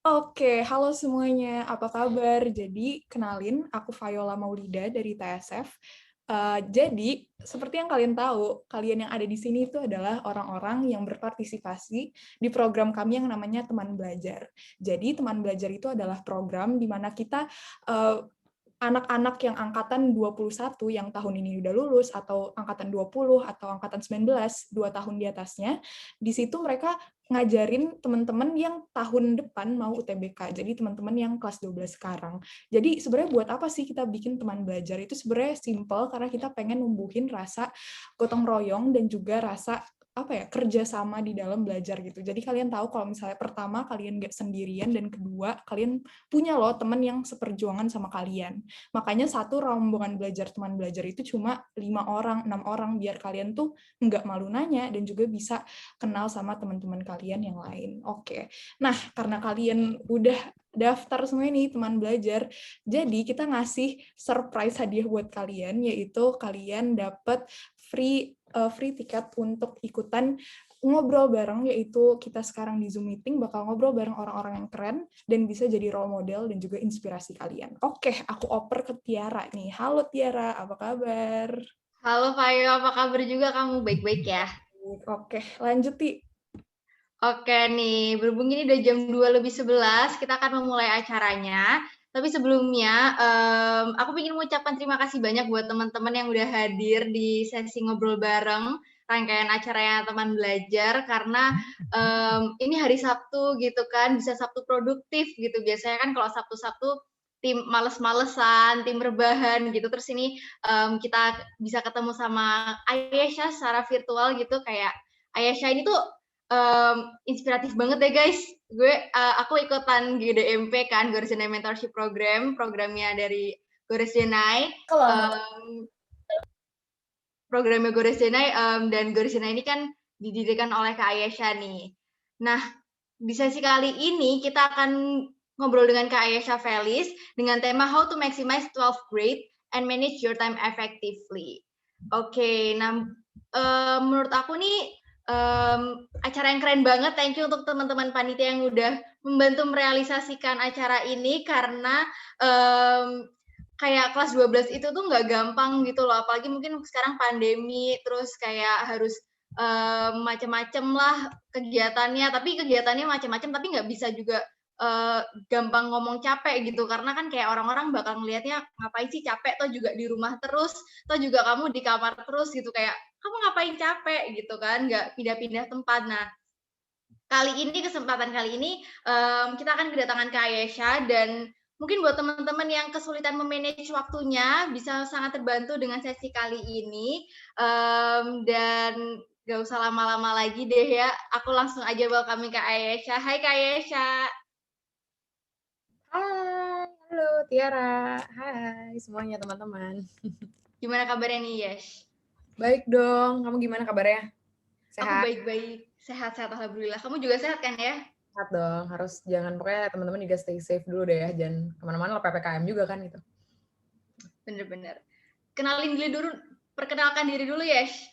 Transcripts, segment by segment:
Oke, halo semuanya. Apa kabar? Jadi, kenalin, aku Viola Maulida dari TSF. Jadi, seperti yang kalian tahu, kalian yang ada di sini itu adalah orang-orang yang berpartisipasi di program kami yang namanya Teman Belajar. Jadi, Teman Belajar itu adalah program di mana kita uh, anak-anak yang angkatan 21 yang tahun ini udah lulus, atau angkatan 20, atau angkatan 19, 2 tahun di atasnya, di situ mereka ngajarin teman-teman yang tahun depan mau UTBK, jadi teman-teman yang kelas 12 sekarang. Jadi sebenarnya buat apa sih kita bikin teman belajar? Itu sebenarnya simple, karena kita pengen numbuhin rasa gotong royong dan juga rasa kerjasama di dalam belajar gitu. Jadi kalian tahu kalau misalnya pertama kalian nggak sendirian, dan kedua kalian punya loh teman yang seperjuangan sama kalian. Makanya satu rombongan belajar teman belajar itu cuma 5 orang, 6 orang, biar kalian tuh nggak malu nanya dan juga bisa kenal sama teman-teman kalian yang lain. Oke. Nah, karena kalian udah daftar semua ini teman belajar, jadi kita ngasih surprise hadiah buat kalian, yaitu kalian dapat free tiket untuk ikutan ngobrol bareng, yaitu kita sekarang di Zoom meeting bakal ngobrol bareng orang-orang yang keren dan bisa jadi role model dan juga inspirasi kalian. Oke, aku oper ke Tiara nih. Halo Tiara, apa kabar? Halo Fayo, apa kabar juga kamu? Baik-baik ya? Oke, lanjut Ti. Oke nih, berhubung ini udah jam 2 lebih 11, kita akan memulai acaranya. Tapi sebelumnya, aku ingin mengucapkan terima kasih banyak buat teman-teman yang udah hadir di sesi ngobrol bareng, rangkaian acaranya teman belajar, karena ini hari Sabtu gitu kan, bisa Sabtu produktif gitu. Biasanya kan kalau Sabtu-Sabtu tim males-malesan, tim rebahan gitu. Terus ini kita bisa ketemu sama Ayesha secara virtual gitu, kayak Ayesha ini tuh inspiratif banget deh guys. Aku ikutan GDMP kan, Gores Denai Mentorship Program, programnya dari Gores Denai. Kalau Programnya Gores Denai, dan Gores Denai ini kan didirikan oleh Kak Ayesha nih. Nah, di sesi kali ini kita akan ngobrol dengan Kak Ayesha Felis dengan tema How to Maximize 12th Grade and Manage Your Time Effectively. Oke, nah menurut aku nih acara yang keren banget. Thank you untuk teman-teman panitia yang udah membantu merealisasikan acara ini, karena kayak kelas 12 itu tuh nggak gampang gitu loh, apalagi mungkin sekarang pandemi, terus kayak harus macam-macam lah kegiatannya, tapi kegiatannya macam-macam, tapi nggak bisa juga gampang ngomong capek gitu, karena kan kayak orang-orang bakal ngelihatnya ngapain sih capek, toh juga di rumah terus, toh juga kamu di kamar terus gitu, kayak kamu ngapain capek gitu kan, nggak pindah-pindah tempat. Nah, kesempatan kali ini kita akan kedatangan Kak Ayesha, dan mungkin buat teman-teman yang kesulitan memanage waktunya bisa sangat terbantu dengan sesi kali ini. Dan gak usah lama-lama lagi deh ya, aku langsung aja welcome Kak Ayesha. Hai Kak Ayesha. Hai, halo Tiara. Hai semuanya teman-teman. Gimana kabarnya nih, Yes? Baik dong, kamu gimana kabarnya? Aku Sehat? baik-baik, sehat-sehat alhamdulillah. Kamu juga sehat kan ya? Sehat dong, harus jangan pokoknya teman-teman juga stay safe dulu deh ya, jangan kemana-mana lah PPKM juga kan gitu. Bener-bener. Perkenalkan diri dulu, Yes.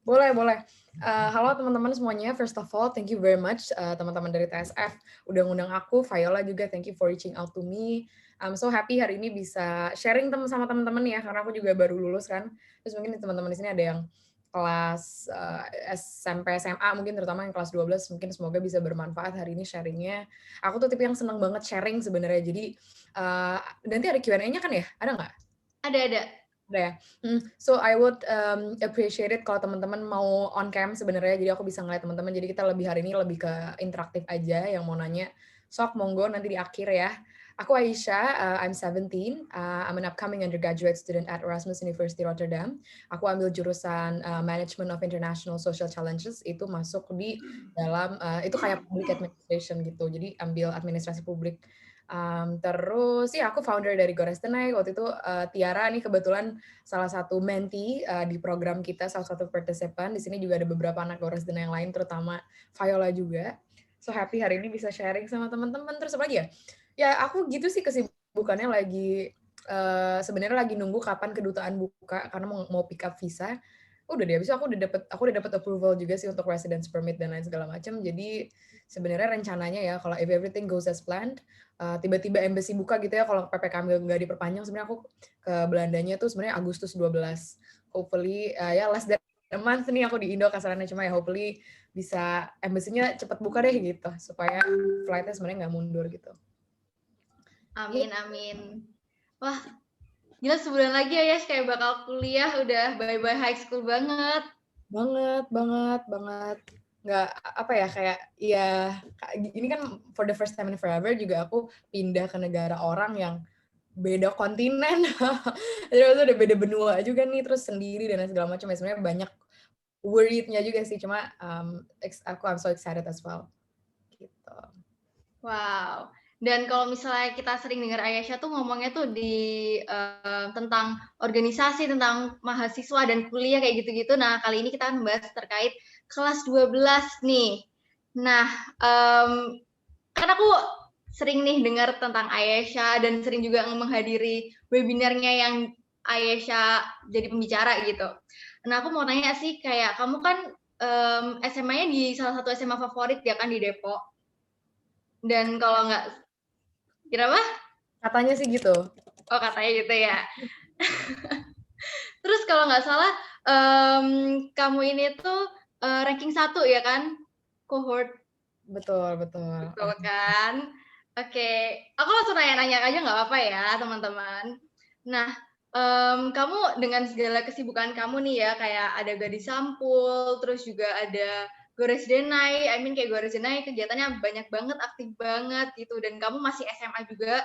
Boleh, boleh. Halo teman-teman semuanya, first of all, thank you very much teman-teman dari TSF udah ngundang aku, Viola juga, thank you for reaching out to me. I'm so happy hari ini bisa sharing sama teman-teman ya, karena aku juga baru lulus kan. Terus mungkin teman-teman di sini ada yang kelas SMP, SMA, mungkin terutama yang kelas 12, mungkin semoga bisa bermanfaat hari ini sharingnya. Aku tuh tipe yang seneng banget sharing sebenarnya, jadi nanti ada Q&A-nya kan ya? Ada nggak? Ada. Udah ya. So I would appreciate it kalau teman-teman mau on cam sebenarnya, jadi aku bisa ngeliat teman-teman. Jadi kita lebih hari ini lebih ke interaktif aja. Yang mau nanya, sok monggo nanti di akhir ya. Aku Aisyah, I'm 17. I'm an upcoming undergraduate student at Erasmus University Rotterdam. Aku ambil jurusan Management of International Social Challenges. Itu masuk di dalam itu kayak public administration gitu. Jadi ambil administrasi publik. Terus ya aku founder dari Gores Denai. Waktu itu Tiara nih kebetulan salah satu mentee di program kita, salah satu participant. Di sini juga ada beberapa anak Gores Denai yang lain, terutama Viola juga. So happy hari ini bisa sharing sama teman-teman. Terus apa lagi ya? Ya aku gitu sih kesibukannya lagi sebenarnya lagi nunggu kapan kedutaan buka karena mau pick up visa. udah deh, abis itu aku udah dapet approval juga sih untuk residence permit dan lain segala macam. Jadi sebenarnya rencananya ya kalau if everything goes as planned, tiba-tiba embassy buka gitu ya kalau PPKM nggak diperpanjang, sebenarnya aku ke Belandanya tuh sebenarnya Agustus 12. Hopefully ya less than a month nih aku di Indo kasarannya, cuma ya hopefully bisa embassy-nya cepet buka deh gitu supaya flight-nya sebenarnya nggak mundur gitu. Amin, amin. Wah, gila sebulan lagi ya Yash kayak bakal kuliah, udah bye-bye high school banget. Banget. Nggak, apa ya, kayak, ya, ini kan for the first time in forever juga aku pindah ke negara orang yang beda kontinen. Jadi itu udah beda benua juga nih, terus sendiri dan lain segala macam. Ya sebenarnya banyak worried-nya juga sih, cuma I'm so excited as well. Gitu. Wow. Dan kalau misalnya kita sering dengar Ayesha tuh ngomongnya tuh tentang organisasi, tentang mahasiswa dan kuliah kayak gitu-gitu. Nah, kali ini kita akan membahas terkait kelas 12 nih. Nah, kan aku sering nih dengar tentang Ayesha dan sering juga menghadiri webinarnya yang Ayesha jadi pembicara gitu. Nah, aku mau nanya sih, kayak kamu kan SMA-nya di salah satu SMA favorit ya kan di Depok. Dan kalau nggak, kenapa? Katanya sih gitu. Oh, katanya gitu ya. Terus kalau nggak salah, kamu ini tuh ranking 1 ya kan? Cohort. Betul. Betul kan? Oke, aku langsung nanya-nanya aja nggak apa-apa ya, teman-teman. Nah, kamu dengan segala kesibukan kamu nih ya, kayak ada Gadis Sampul, terus juga ada Gores Denai, kayak Gores Denai kegiatannya banyak banget, aktif banget gitu, dan kamu masih SMA juga,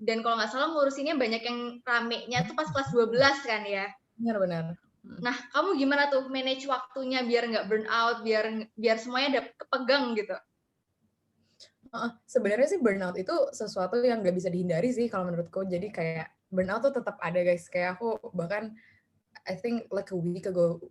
dan kalau nggak salah ngurusinnya banyak yang ramenya tuh pas kelas 12 kan ya? Benar. Nah, kamu gimana tuh manage waktunya biar nggak burn out, biar semuanya kepegang gitu? Sebenarnya sih burnout itu sesuatu yang nggak bisa dihindari sih kalau menurutku. Jadi kayak burnout tuh tetap ada guys. Kayak aku bahkan I think like a week ago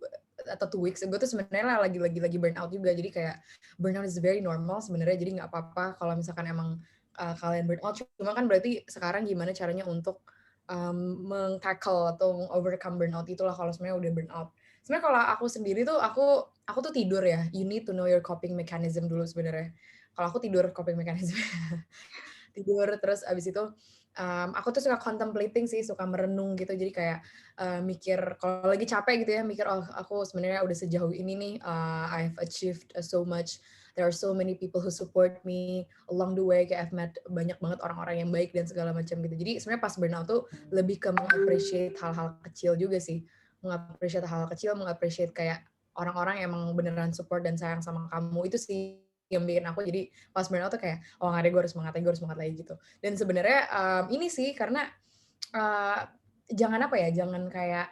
atau 2 weeks ago tuh sebenarnya lagi burnout juga. Jadi kayak burnout is very normal sebenarnya. Jadi nggak apa-apa kalau misalkan emang kalian burnout. Cuma kan berarti sekarang gimana caranya untuk meng-tackle atau overcome burnout itulah kalau sebenarnya udah burnout. Sebenarnya kalau aku sendiri tuh aku tuh tidur ya. You need to know your coping mechanism dulu sebenarnya. Kalau aku tidur coping mechanism. Tidur terus abis itu aku tuh suka contemplating sih, suka merenung gitu. Jadi kayak mikir kalau lagi capek gitu ya, mikir oh aku sebenarnya udah sejauh ini nih, I've achieved so much. There are so many people who support me along the way. Kayak I've met banyak banget orang-orang yang baik dan segala macam gitu. Jadi sebenarnya pas burnout tuh lebih ke meng-appreciate hal-hal kecil juga sih. Meng-appreciate hal-hal kecil, meng-appreciate kayak orang-orang yang emang beneran support dan sayang sama kamu. Itu sih yang bikin aku jadi pas burnout tuh kayak oh nggak ada, gue harus semangat lagi gitu. Dan sebenarnya ini sih karena jangan apa ya, jangan kayak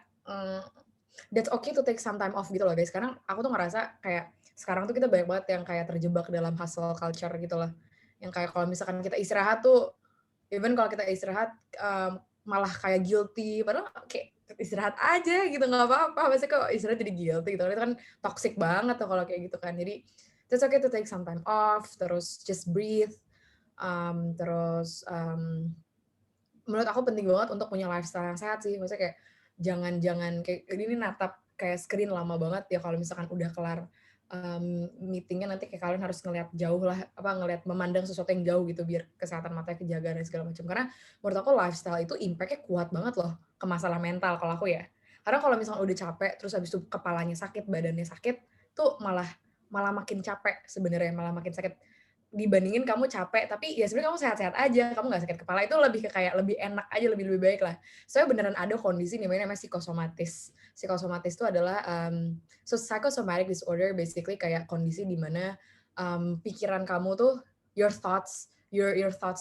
that's okay to take some time off gitu loh guys. Sekarang aku tuh ngerasa kayak sekarang tuh kita banyak banget yang kayak terjebak dalam hustle culture gitu loh. Yang kayak kalau misalkan kita istirahat tuh, even kalau kita istirahat malah kayak guilty, padahal kayak istirahat aja gitu nggak apa-apa. Maksudnya kok istirahat jadi guilty gitu, itu kan toxic banget tuh kalau kayak gitu kan. Jadi it's okay to take some time off, terus just breathe, terus menurut aku penting banget untuk punya lifestyle yang sehat sih. Maksudnya kayak jangan kayak ini natap kayak screen lama banget ya kalau misalkan udah kelar meetingnya nanti kayak kalian harus ngelihat jauh lah, ngelihat memandang sesuatu yang jauh gitu biar kesehatan matanya kejaga dan segala macam. Karena menurut aku lifestyle itu impact-nya kuat banget loh ke masalah mental kalau aku ya. Karena kalau misalkan udah capek terus habis itu kepalanya sakit, badannya sakit, tuh malah makin capek sebenarnya, malah makin sakit dibandingin kamu capek tapi ya sebenarnya kamu sehat-sehat aja, kamu nggak sakit kepala, itu lebih ke kayak lebih enak aja, lebih baik lah. Soalnya beneran ada kondisi namanya psikosomatis. Psikosomatis itu adalah psychosomatic disorder, basically kayak kondisi di mana pikiran kamu tuh your thoughts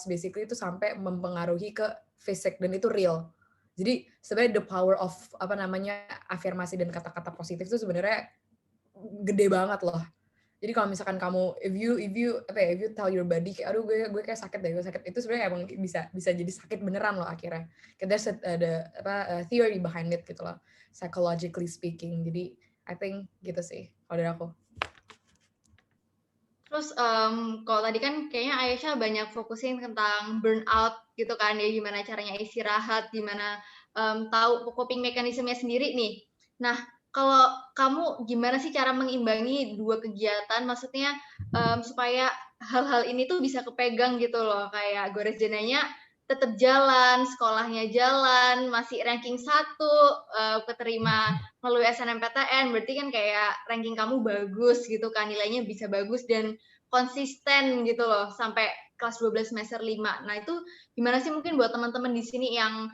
basically itu sampai mempengaruhi ke fisik dan itu real. Jadi sebenarnya the power of afirmasi dan kata-kata positif itu sebenarnya gede banget loh. Jadi kalau misalkan kamu if you tell your body kayak aduh gue kayak sakit deh, gue sakit, itu sebenarnya emang bisa jadi sakit beneran loh akhirnya. There's a theory behind it gitu loh, psychologically speaking. Jadi I think gitu sih kalau dari aku. Terus kalau tadi kan kayaknya Aisyah banyak fokusin tentang burnout gitu kan ya, gimana caranya istirahat, gimana tahu coping mekanismenya sendiri nih. Nah, kalau kamu gimana sih cara mengimbangi 2 kegiatan? Maksudnya, supaya hal-hal ini tuh bisa kepegang gitu loh, kayak gores jenanya tetap jalan, sekolahnya jalan, masih ranking 1, keterima melalui SNMPTN, berarti kan kayak ranking kamu bagus gitu kan, nilainya bisa bagus dan konsisten gitu loh, sampai kelas 12 semester 5. Nah itu gimana sih mungkin buat teman-teman di sini yang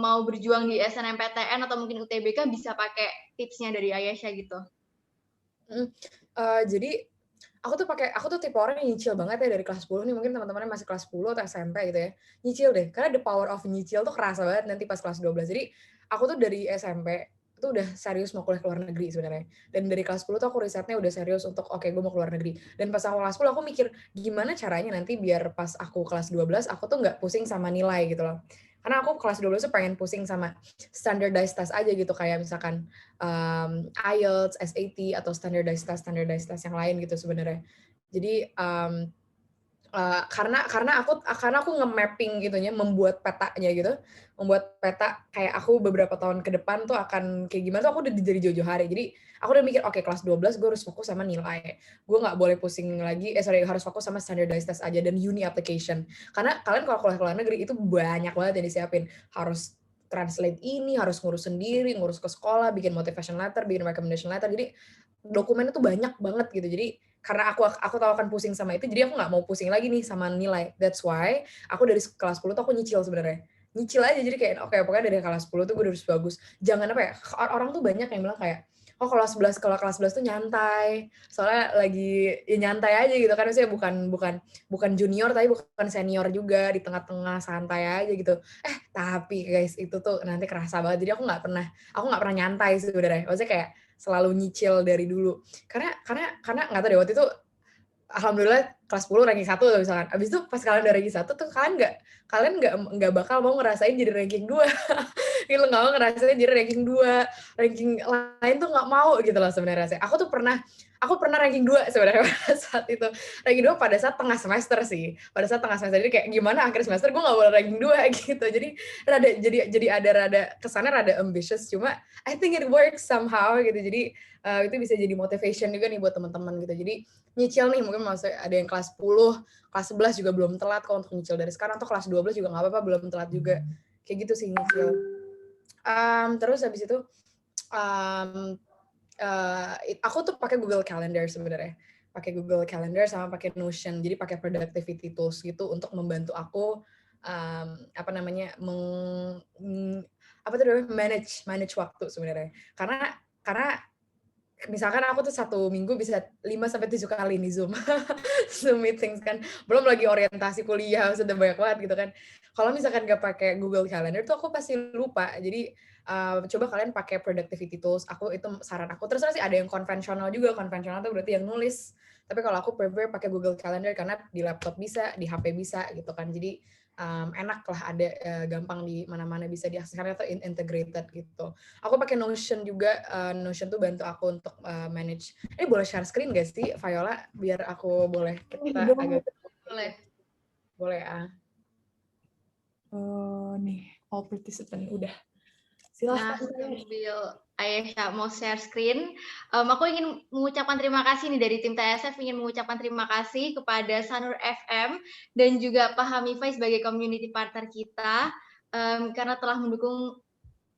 mau berjuang di SNMPTN atau mungkin UTBK bisa pakai tipsnya dari Ayesha gitu. Jadi aku tuh tipe orang yang nyicil banget ya dari kelas 10 nih, mungkin teman-temannya masih kelas 10 atau SMP gitu ya. Nyicil deh, karena the power of nyicil tuh kerasa banget nanti pas kelas 12. Jadi aku tuh dari SMP itu udah serius mau kuliah ke luar negeri sebenarnya. Dan dari kelas 10 tuh aku risetnya udah serius untuk oke, gue mau ke luar negeri. Dan pas aku kelas 10 aku mikir gimana caranya nanti biar pas aku kelas 12 aku tuh nggak pusing sama nilai gitu loh. Karena aku kelas 12 tuh pengen pusing sama standardized test aja gitu, kayak misalkan IELTS, SAT atau standardized test yang lain gitu sebenarnya. Jadi karena aku nge-mapping gitunya, membuat petanya gitu, membuat peta kayak aku beberapa tahun ke depan tuh akan kayak gimana tuh aku udah dari jauh-jauh hari. Jadi aku udah mikir oke, kelas 12 gue harus fokus sama nilai. Gue nggak boleh pusing lagi, harus fokus sama standardized test aja dan uni application. Karena kalian kalau kuliah ke luar negeri itu banyak banget yang disiapin. Harus translate ini, harus ngurus sendiri, ngurus ke sekolah, bikin motivation letter, bikin recommendation letter. Jadi dokumennya tuh banyak banget gitu. Jadi karena aku tahu akan pusing sama itu, jadi aku nggak mau pusing lagi nih sama nilai. That's why aku dari kelas 10 tuh aku nyicil sebenarnya. Nyicil aja, jadi kayak oke, pokoknya dari kelas 10 tuh gue harus bagus. Jangan apa ya, orang tuh banyak yang bilang kayak, oh kalau kelas 11 tuh nyantai, soalnya lagi ya nyantai aja gitu kan, maksudnya bukan junior tapi bukan senior juga, di tengah-tengah santai aja gitu. Tapi guys itu tuh nanti kerasa banget. Jadi aku nggak pernah nyantai sebenarnya. Maksudnya kayak selalu nyicil dari dulu. Karena nggak tahu deh, waktu itu alhamdulillah kelas 10 ranking 1 misalkan. Abis itu pas kalian udah ranking 1 tuh kalian nggak bakal mau ngerasain jadi ranking 2. Gitu, nggak mau ngerasain jadi ranking 2. Ranking lain tuh nggak mau gitu loh sebenarnya. Aku pernah ranking 2 sebenarnya pada saat itu. Ranking 2 pada saat tengah semester sih. Pada saat tengah semester, jadi kayak gimana akhir semester gue nggak boleh ranking 2 gitu. Jadi ada rada kesannya rada ambitious, cuma I think it works somehow gitu. Jadi itu bisa jadi motivation juga nih buat teman-teman gitu. Jadi nyicil nih, mungkin maksudnya ada yang kelas 10, kelas 11 juga belum telat kok untuk nyicil dari sekarang, atau kelas 12 juga nggak apa-apa, belum telat juga. Kayak gitu sih nyicil. Terus habis itu aku tuh pakai Google Calendar sebenarnya. Pakai Google Calendar sama pakai Notion. Jadi pakai productivity tools gitu untuk membantu aku manage waktu sebenarnya. Karena misalkan aku tuh 1 minggu bisa 5-7 kali nih Zoom meetings kan. Belum lagi orientasi kuliah, sudah banyak banget gitu kan. Kalau misalkan nggak pakai Google Calendar tuh aku pasti lupa. Jadi coba kalian pakai productivity tools. Itu saran aku. Terus sih ada yang konvensional juga. Konvensional tuh berarti yang nulis. Tapi kalau aku prefer pakai Google Calendar karena di laptop bisa, di HP bisa gitu kan. Jadi enak lah, ada gampang di mana-mana bisa diakses karena itu integrated gitu. Aku pakai Notion juga. Notion tuh bantu aku untuk manage. Boleh share screen gak sih, Viola? Biar aku boleh kita agak boleh nih all participant udah. Silahkan. Nah, sambil Ayesha mau share screen, aku ingin mengucapkan terima kasih nih dari tim TSF, ingin mengucapkan terima kasih kepada Sanur FM dan juga Pak Hamifai sebagai community partner kita, karena telah mendukung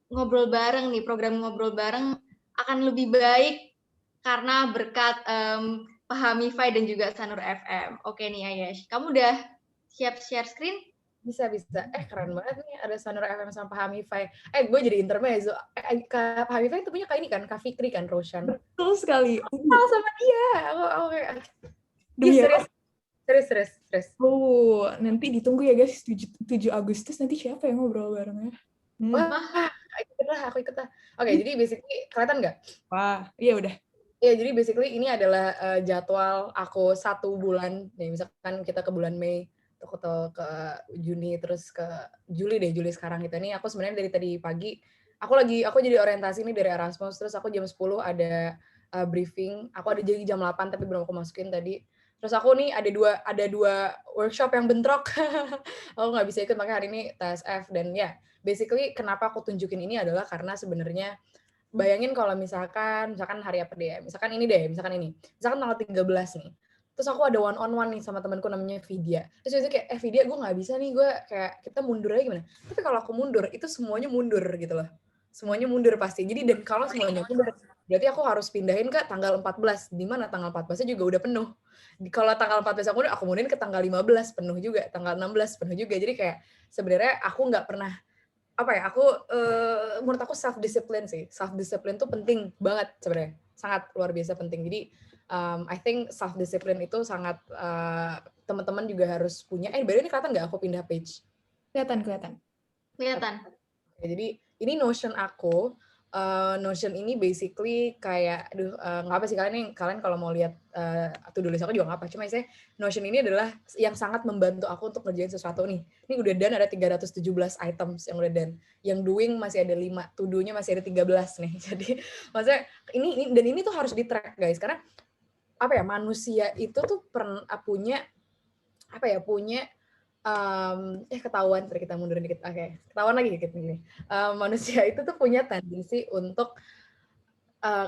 ngobrol bareng nih, program ngobrol bareng akan lebih baik karena berkat Pak Hamifai dan juga Sanur FM. Oke nih Ayesh, kamu udah siap share screen? Bisa. Keren banget nih ada Sanur FM sama Pak Hamifai. Gue jadi intermezzo. Pak Hamifai itu punya kayak ini kan, Kak Fikri kan, Roshan. Betul sekali. Sama dia. Serius. Nanti ditunggu ya guys, 7 Agustus nanti siapa yang ngobrol barengnya? Wah, aku ikut lah. Oke, jadi basically kelihatan nggak? Wah, iya udah. Iya, jadi basically ini adalah jadwal aku 1 bulan. Nih, misalkan kita ke bulan Mei, atau ke Juni, terus ke Juli sekarang gitu. Ini aku sebenarnya dari tadi pagi, aku jadi orientasi nih dari Erasmus, terus aku jam 10 ada briefing. Aku ada jadi jam 8 tapi belum aku masukin tadi. Terus aku nih ada dua workshop yang bentrok. Aku nggak bisa ikut, makanya hari ini TSF. Dan ya, basically kenapa aku tunjukin ini adalah karena sebenarnya bayangin kalau misalkan hari apa deh ya, misalkan tanggal 13 nih. Terus aku ada one on one nih sama temanku namanya Vidya. Terus itu kayak, Vidya gue nggak bisa nih, gue kayak kita mundur aja gimana? Tapi kalau aku mundur, itu semuanya mundur gitu loh. Semuanya mundur pasti. Jadi dan kalau semuanya mundur, berarti aku harus pindahin ke tanggal 14. Di mana tanggal 14-nya juga udah penuh. Kalau tanggal 14 aku mundurin ke tanggal 15 penuh juga, tanggal 16 penuh juga. Jadi kayak sebenarnya aku nggak pernah menurut aku self discipline sih. Self discipline tuh penting banget sebenarnya. Sangat luar biasa penting. Jadi I think self discipline itu sangat teman-teman juga harus punya. By the way, ini kelihatan nggak aku pindah page? Kelihatan. Jadi ini Notion aku. Notion ini basically kayak, nggak apa sih kalian kalau mau lihat to-do list aku juga nggak apa. Cuma saya Notion ini adalah yang sangat membantu aku untuk ngerjain sesuatu nih. Ini udah done ada 317 items yang udah done. Yang doing masih ada 5, to-do-nya masih ada 13 nih. Jadi maksudnya ini tuh harus di-track guys, karena manusia itu tuh punya ketahuan, kita mundurin dikit. Oke, ketahuan lagi dikit nih. Manusia itu tuh punya tendensi untuk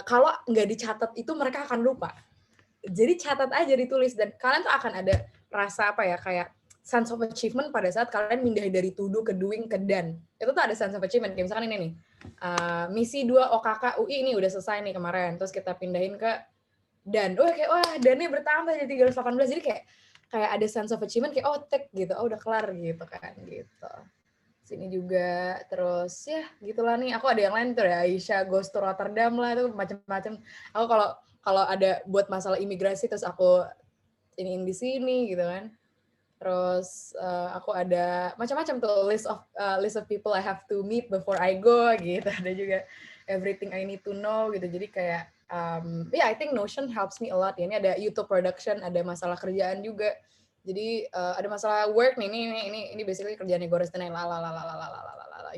kalau nggak dicatat itu mereka akan lupa. Jadi catat aja, ditulis, dan kalian tuh akan ada rasa kayak sense of achievement pada saat kalian pindah dari to do ke doing ke done. Itu tuh ada sense of achievement. Kayak misalkan ini nih, misi 2 OKK UI ini udah selesai nih kemarin, terus kita pindahin ke done. Done-nya bertambah jadi 318. Jadi kayak ada sense of achievement, kayak tick gitu, udah kelar gitu kan, gitu. Sini juga, terus ya gitulah nih. Aku ada yang lain tuh ya, Aisyah goes to Rotterdam lah, itu macam-macam. Aku kalau ada buat masalah imigrasi, terus aku iniin di sini gitu kan. Terus aku ada macam-macam tuh, list of people I have to meet before I go gitu. Ada juga everything I need to know gitu. Jadi kayak I think Notion helps me a lot. Ini ada YouTube production, ada masalah kerjaan juga. Jadi ada masalah work nih, ini basically kerjaannya Goresten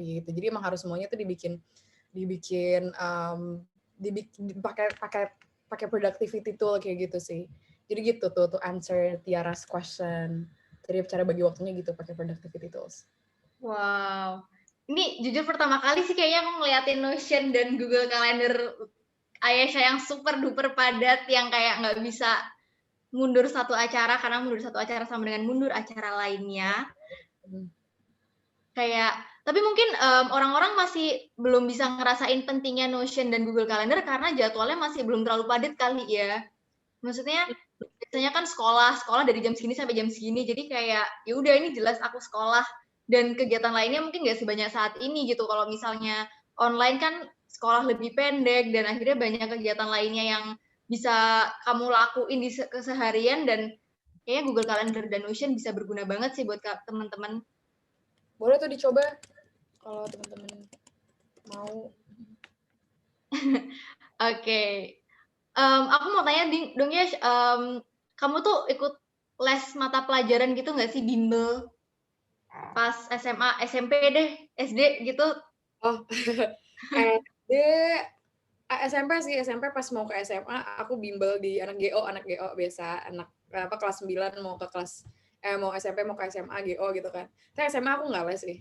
gitu. Jadi emang harus semuanya tuh dibikin pakai productivity tool kayak gitu sih. Jadi gitu tuh to answer Tiara's question. Jadi cara bagi waktunya gitu pakai productivity tools. Wow. Ini jujur pertama kali sih kayaknya aku ngeliatin Notion dan Google Calendar Aisyah yang super duper padat, yang kayak nggak bisa mundur satu acara, karena mundur satu acara sama dengan mundur acara lainnya. Kayak, tapi mungkin orang-orang masih belum bisa ngerasain pentingnya Notion dan Google Calendar karena jadwalnya masih belum terlalu padat kali ya. Maksudnya biasanya kan sekolah dari jam segini sampai jam segini, jadi kayak ya udah ini jelas aku sekolah, dan kegiatan lainnya mungkin nggak sebanyak saat ini gitu. Kalau misalnya online kan sekolah lebih pendek, dan akhirnya banyak kegiatan lainnya yang bisa kamu lakuin di keseharian, dan kayaknya Google Calendar dan Notion bisa berguna banget sih buat teman-teman. Boleh tuh dicoba kalau teman-teman mau. Oke. Aku mau tanya dong ya, kamu tuh ikut les mata pelajaran gitu nggak sih, bimbel? Pas SMA, SMP deh, SD gitu? SD, SMP pas mau ke SMA, aku bimbel di anak GO biasa, kelas 9 mau ke kelas, mau SMP mau ke SMA, GO gitu kan. Tapi SMA aku nggak les sih.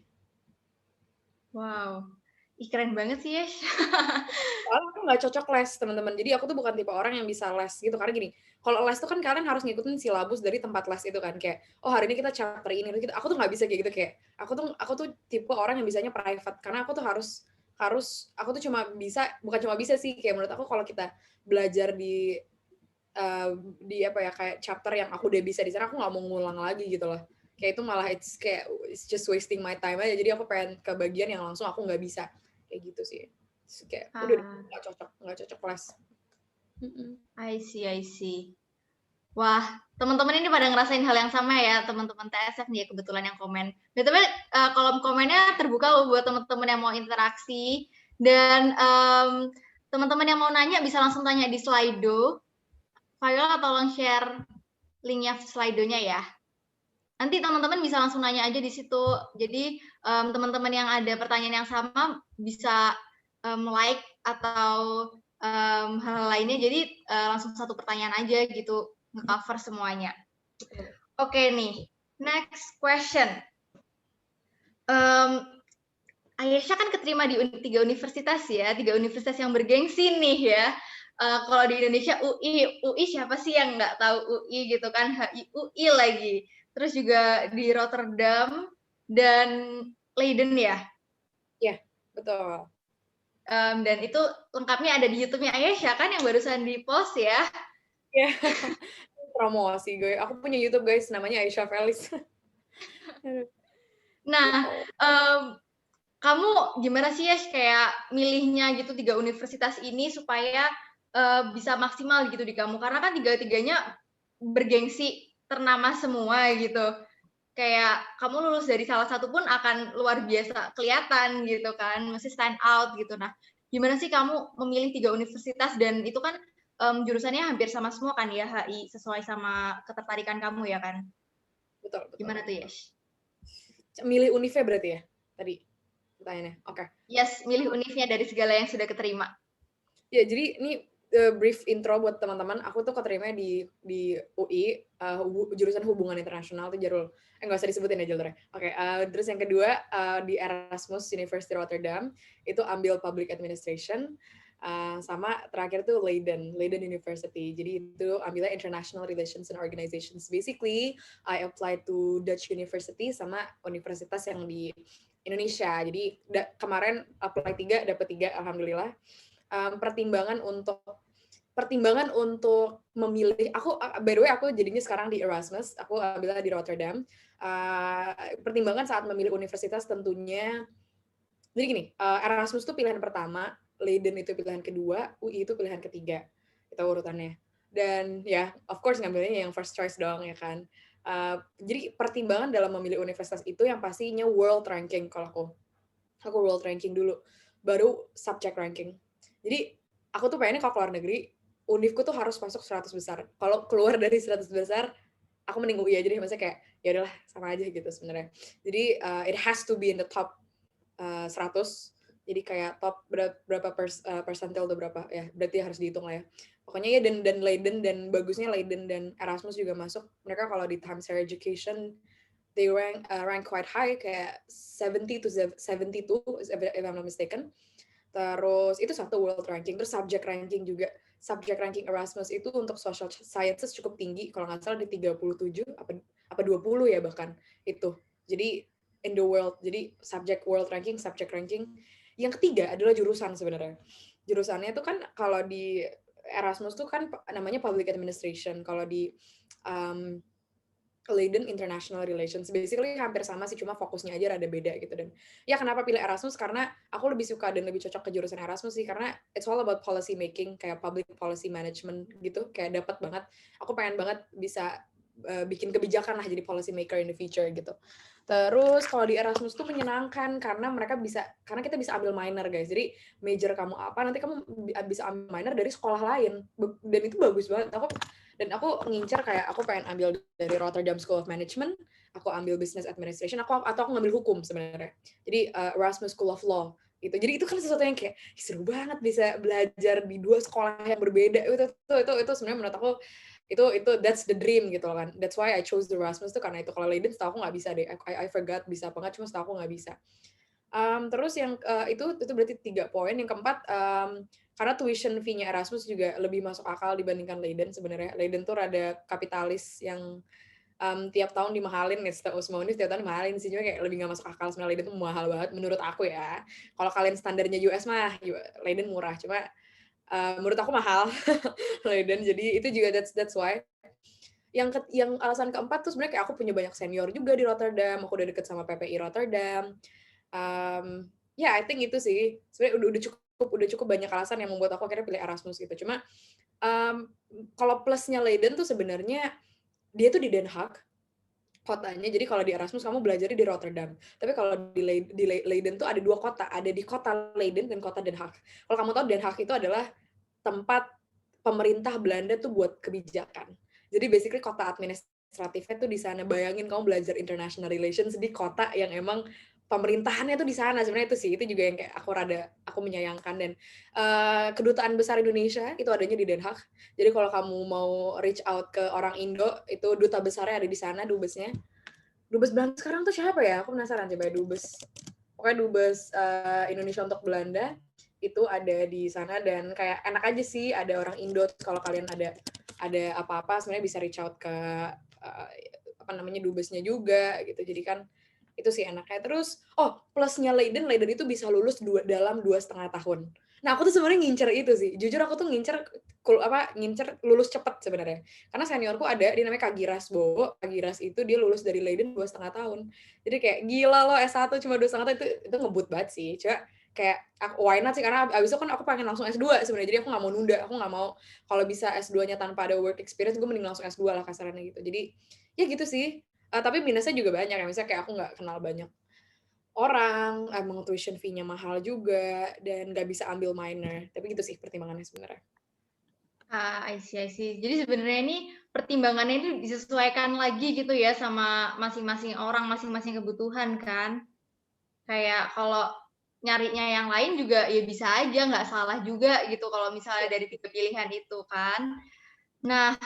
Wow. Keren banget sih, Yesh. Soalnya aku nggak cocok les, teman-teman. Jadi aku tuh bukan tipe orang yang bisa les gitu. Karena gini, kalau les tuh kan kalian harus ngikutin silabus dari tempat les itu kan. Kayak, hari ini kita chapter ini. Aku tuh nggak bisa kayak gitu. Kayak, aku tuh tipe orang yang bisanya private. Karena aku tuh aku tuh bukan cuma bisa sih. Kayak menurut aku kalau kita belajar di kayak chapter yang aku udah bisa di sana, aku nggak mau ngulang lagi gitu loh. Kayak itu malah it's just wasting my time aja. Jadi aku pengen ke bagian yang langsung aku nggak bisa. Kayak gitu sih. Kayak udah nggak cocok kelas. I see. Wah, teman-teman ini pada ngerasain hal yang sama ya, teman-teman TSF nih kebetulan yang komen. Tapi kolom komennya terbuka loh buat teman-teman yang mau interaksi, dan teman-teman yang mau nanya bisa langsung tanya di Slido. Viola tolong share linknya Slido-nya ya. Nanti teman-teman bisa langsung nanya aja di situ. Jadi teman-teman yang ada pertanyaan yang sama bisa like atau hal lainnya. Jadi langsung satu pertanyaan aja gitu, nge-cover semuanya. Oke nih, next question. Ayesha kan keterima di 3 universitas ya, 3 universitas yang bergengsi nih ya. Kalau di Indonesia UI siapa sih yang nggak tahu UI gitu kan, HIUI lagi. Terus juga di Rotterdam dan Leiden ya. Iya, betul. Dan itu lengkapnya ada di YouTube-nya Ayesha kan yang barusan di-post ya. Iya, promosi gue. Aku punya YouTube guys, namanya Aisyah Felis. Nah, Gitu. kamu gimana sih ya kayak milihnya gitu 3 universitas ini supaya bisa maksimal gitu di kamu? Karena kan tiga-tiganya bergengsi ternama semua gitu. Kayak kamu lulus dari salah satu pun akan luar biasa kelihatan gitu kan, masih stand out gitu. Nah, gimana sih kamu memilih 3 universitas dan itu kan jurusannya hampir sama semua kan ya, HI, sesuai sama ketertarikan kamu ya kan? Betul, betul. Gimana tuh, Yesh? Milih univnya berarti ya? Tadi pertanyaannya. Oke. Yes, milih univnya dari segala yang sudah keterima. Ya, jadi ini brief intro buat teman-teman. Aku tuh keterima di UI, jurusan hubungan internasional tuh Jarul. Nggak usah disebutin ya jalurnya. Oke, terus yang kedua di Erasmus University Rotterdam, itu ambil public administration. Sama terakhir tuh Leiden University. Jadi itu ambilnya International Relations and Organizations. Basically, I applied to Dutch University sama universitas yang di Indonesia. Jadi kemarin apply 3, dapet 3, alhamdulillah. Pertimbangan untuk memilih, aku by the way aku jadinya sekarang di Erasmus, aku ambilnya di Rotterdam. Pertimbangan saat memilih universitas tentunya, jadi gini, Erasmus itu pilihan pertama, Leiden itu pilihan kedua, UI itu pilihan ketiga, itu urutannya. Dan ya, of course ngambilnya yang first choice dong ya kan. Jadi pertimbangan dalam memilih universitas itu yang pastinya world ranking kalau aku world ranking dulu, baru subject ranking. Jadi aku tuh pengennya kalau keluar negeri, univku tuh harus masuk 100 besar. Kalau keluar dari 100 besar, aku mending UI aja deh, maksudnya kayak ya udahlah sama aja gitu sebenarnya. Jadi it has to be in the top 100. Jadi kayak top berapa persentil tuh berapa ya, berarti harus dihitung lah ya. Pokoknya ya dan Leiden, dan bagusnya Leiden dan Erasmus juga masuk. Mereka kalau di Times Higher Education they rank quite high, kayak 70 to 72 if I'm not mistaken. Terus itu satu world ranking, terus subject ranking juga. Subject ranking Erasmus itu untuk social sciences cukup tinggi, kalau nggak salah di 37 apa 20 ya bahkan itu. Jadi in the world, jadi subject world ranking, subject ranking. Yang ketiga adalah jurusan sebenarnya. Jurusannya itu kan kalau di Erasmus tuh kan namanya public administration, kalau di Leiden International Relations, basically hampir sama sih, cuma fokusnya aja rada beda gitu. Dan ya kenapa pilih Erasmus, karena aku lebih suka dan lebih cocok ke jurusan Erasmus sih, karena it's all about policy making, kayak public policy management gitu, kayak dapat banget, aku pengen banget bisa bikin kebijakan lah, jadi policy maker in the future gitu. Terus kalau di Erasmus tuh menyenangkan karena karena kita bisa ambil minor guys, jadi major kamu apa, nanti kamu bisa ambil minor dari sekolah lain, dan itu bagus banget. Aku ngincer kayak aku pengen ambil dari Rotterdam School of Management, aku ambil Business Administration, atau aku ngambil hukum sebenarnya. Jadi Erasmus School of Law gitu. Jadi itu kan sesuatu yang kayak seru banget bisa belajar di 2 sekolah yang berbeda. Itu sebenarnya menurut aku itu that's the dream gitu kan. That's why I chose the Erasmus tuh karena itu. Kalau Leiden setahu aku nggak bisa deh. I forgot bisa apa nggak, cuma setahu aku nggak bisa. Terus yang itu berarti 3 poin. Yang keempat, karena tuition fee-nya Erasmus juga lebih masuk akal dibandingkan Leiden sebenarnya. Leiden tuh rada kapitalis yang tiap tahun dimahalin ya, semua ini tiap tahun dimahalin sih, cuma kayak lebih nggak masuk akal. Sebenarnya Leiden tuh mahal banget menurut aku ya. Kalau kalian standarnya US mah Leiden murah, cuma menurut aku mahal Leiden. Jadi itu juga that's why. Yang alasan keempat tuh sebenarnya kayak aku punya banyak senior juga di Rotterdam, aku udah deket sama PPI Rotterdam. I think itu sih sebenarnya udah cukup banyak alasan yang membuat aku akhirnya pilih Erasmus gitu. Cuma kalau plusnya Leiden tuh sebenarnya dia tuh di Den Haag kotanya. Jadi kalau di Erasmus kamu belajarnya di Rotterdam. Tapi kalau di Leiden tuh ada 2 kota, ada di kota Leiden dan kota Den Haag. Kalau kamu tahu, Den Haag itu adalah tempat pemerintah Belanda tuh buat kebijakan. Jadi basically kota administratifnya tuh di sana. Bayangin kamu belajar international relations di kota yang emang pemerintahannya tuh di sana. Sebenarnya itu juga yang kayak aku menyayangkan. Dan kedutaan besar Indonesia itu adanya di Den Haag. Jadi kalau kamu mau reach out ke orang Indo, itu duta besarnya ada di sana, dubesnya. Dubes Belanda sekarang tuh siapa ya? Aku penasaran, coba dubes pokoknya dubes Indonesia untuk Belanda itu ada di sana, dan kayak enak aja sih, ada orang Indo. Kalau kalian ada apa-apa sebenarnya bisa reach out ke apa namanya dubesnya juga gitu. Jadi kan itu sih enaknya. Terus plusnya Leiden itu bisa lulus dalam 2,5 tahun. Nah, aku tuh sebenarnya ngincer itu sih. Jujur aku tuh ngincer lulus cepet sebenarnya. Karena seniorku ada, dia namanya Kak Giras Bowo. Kak Giras itu dia lulus dari Leiden 2,5 tahun. Jadi kayak gila loh, S1 cuma 2,5 tahun, itu ngebut banget sih. Coba kayak why not sih, karena abis itu kan aku pengen langsung S2 sebenarnya. Jadi aku nggak mau nunda, aku nggak mau kalau bisa S2-nya tanpa ada work experience, gue mending langsung S2 lah kasarannya gitu. Jadi ya gitu sih. Tapi minusnya juga banyak ya, misalnya kayak aku nggak kenal banyak orang, emang tuition fee-nya mahal juga, dan nggak bisa ambil minor. Tapi gitu sih pertimbangannya sebenarnya. I see. Jadi sebenarnya ini pertimbangannya itu disesuaikan lagi gitu ya sama masing-masing orang, masing-masing kebutuhan kan. Kayak kalau nyarinya yang lain juga ya bisa aja, nggak salah juga gitu kalau misalnya dari 3 pilihan itu kan. Nah,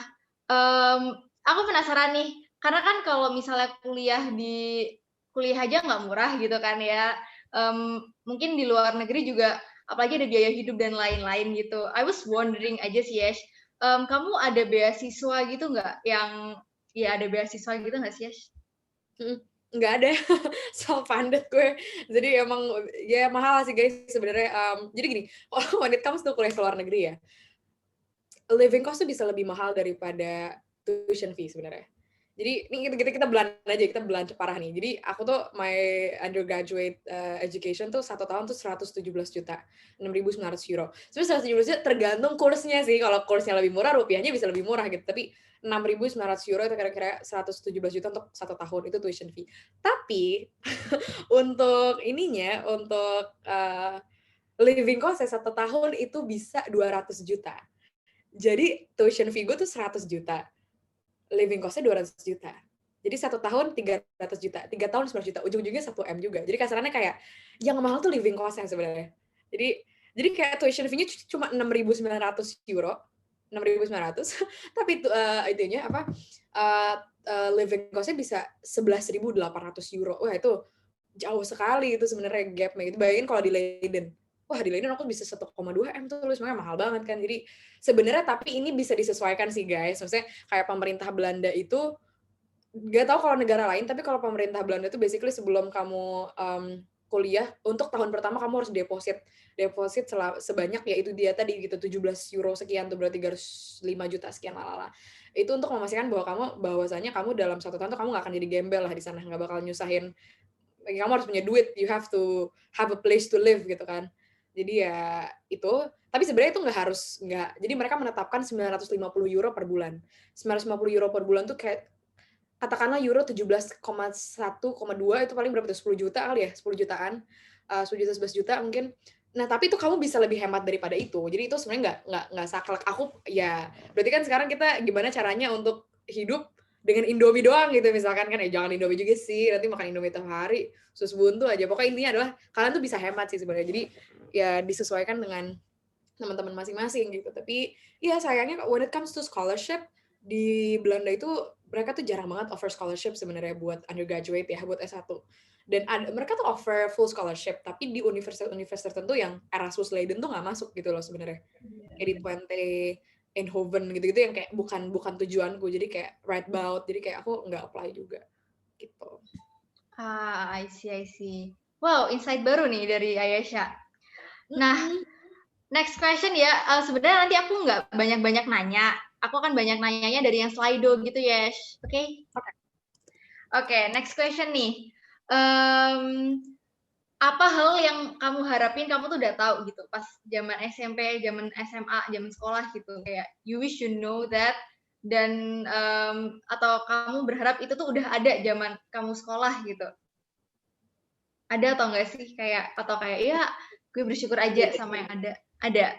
aku penasaran nih, karena kan kalau misalnya kuliah aja nggak murah gitu kan ya, mungkin di luar negeri juga apalagi ada biaya hidup dan lain-lain gitu. I was wondering aja sih, Yash, kamu ada beasiswa gitu nggak? Ada beasiswa gitu nggak sih, Yash? Nggak ada, self-funded gue. Jadi emang ya mahal sih guys sebenarnya. Jadi gini, when it comes to kuliah ke luar negeri ya, living cost tuh bisa lebih mahal daripada tuition fee sebenarnya. Jadi ini kita belan aja, kita belan parah nih. Jadi aku tuh my undergraduate education tuh 1 tahun tuh 117 juta, 6.900 euro. Sebenarnya 117 juta tergantung kursnya sih. Kalau kursnya lebih murah, rupiahnya bisa lebih murah gitu. Tapi 6.900 euro itu kira-kira 117 juta untuk 1 tahun, itu tuition fee. Tapi untuk living cost 1 tahun itu bisa 200 juta. Jadi tuition fee gue tuh 100 juta. Living cost-nya 200 juta. Jadi 1 tahun 300 juta, 3 tahun 9 juta, ujung-ujungnya 1 M juga. Jadi kasarannya kayak yang mahal tuh living cost-nya sebenarnya. Jadi kayak tuition fee-nya cuma 6.900 euro, 6.900, tapi itunya apa living cost-nya bisa 11.800 euro. Wah, itu jauh sekali itu sebenarnya gap-nya gitu. Bayangin kalau di Leiden. Wah, di Leiden aku bisa 1,2 M tuh, sebenarnya mahal banget kan. Jadi sebenarnya tapi ini bisa disesuaikan sih guys. Maksudnya kayak pemerintah Belanda itu, gak tahu kalau negara lain, tapi kalau pemerintah Belanda itu basically sebelum kamu kuliah, untuk tahun pertama kamu harus deposit sebanyak, ya itu dia tadi gitu, 17 euro sekian tuh, berarti 305 juta sekian lalala. Itu untuk memastikan bahwasanya kamu dalam 1 tahun tuh kamu gak akan jadi gembel lah di sana, gak bakal nyusahin. Kamu harus punya duit, you have to have a place to live gitu kan. Jadi ya itu, tapi sebenarnya itu nggak. Jadi mereka menetapkan 950 euro per bulan. 950 euro per bulan tuh kayak katakanlah euro 17,1,2 itu paling berapa tuh, 10 juta kali ya, 10 jutaan. 10 juta, 11 juta mungkin. Nah, tapi itu kamu bisa lebih hemat daripada itu. Jadi itu sebenarnya nggak saklek. Aku ya, berarti kan sekarang kita gimana caranya untuk hidup dengan Indomie doang gitu misalkan kan, jangan Indomie juga sih, nanti makan Indomie tiap hari, sus buntu aja. Pokoknya intinya adalah kalian tuh bisa hemat sih sebenarnya. Jadi ya disesuaikan dengan teman-teman masing-masing gitu. Tapi ya sayangnya when it comes to scholarship di Belanda itu mereka tuh jarang banget offer scholarship sebenarnya buat undergraduate ya, buat S1. Dan mereka tuh offer full scholarship, tapi di universitas tertentu yang Erasmus Leiden tuh nggak masuk gitu loh sebenarnya. Kayak di Twente, Eindhoven gitu-gitu yang kayak bukan tujuanku, jadi kayak Radboud, jadi kayak aku nggak apply juga gitu. I see. Wow, insight baru nih dari Ayesha. Nah, next question ya, sebenarnya nanti aku nggak banyak-banyak nanya, aku akan banyak nanyanya dari yang Slido gitu, Yesh. Oke, next question nih. Apa hal yang kamu harapin kamu tuh udah tahu gitu pas zaman SMP, zaman SMA, zaman sekolah gitu, kayak you wish you know that, dan atau kamu berharap itu tuh udah ada zaman kamu sekolah gitu? Ada atau enggak sih, kayak ya gue bersyukur aja sama yang ada? Ada.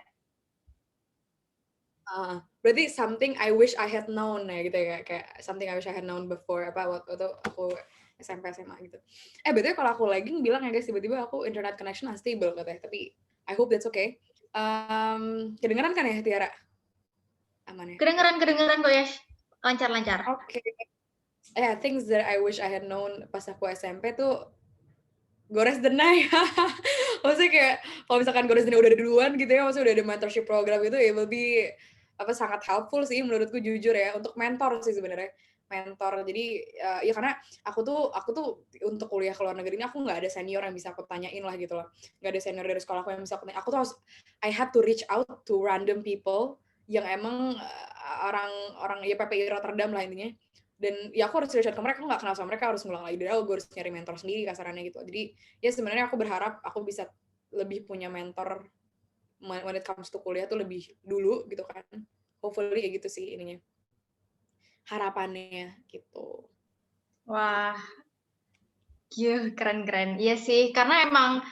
Berarti something I wish I had known ya gitu ya, kayak something I wish I had known before waktu aku SMP SMA gitu. Betulnya kalau aku lagi bilang ya guys, tiba-tiba aku internet connection unstable katanya, tapi I hope that's okay. Kedengeran kan ya Tiara? Aman ya? Kedengeran kok ya, lancar. Oke. Things that I wish I had known pas aku SMP tuh Gores Denai. Maksudnya kayak kalau misalkan Gores Denai udah ada duluan gitu ya, maksudnya udah ada mentorship program itu ya lebih sangat helpful sih menurutku jujur ya untuk mentor sih sebenarnya. Mentor. Jadi ya karena aku tuh untuk kuliah ke luar negeri ini aku nggak ada senior yang bisa aku tanyain lah gitu loh. Nggak ada senior dari sekolah aku yang bisa aku tanya. Aku tuh harus I had to reach out to random people yang emang orang ya PPI Rotterdam lah intinya. Dan ya aku harus reach out ke mereka, aku nggak kenal sama mereka, harus ngulang lagi dari awal, gue harus nyari mentor sendiri kasarannya gitu. Jadi ya sebenarnya aku berharap aku bisa lebih punya mentor when it comes to kuliah tuh lebih dulu gitu kan. Hopefully kayak gitu sih ininya. Harapannya gitu. Wah, iya keren-keren. Iya sih, karena emang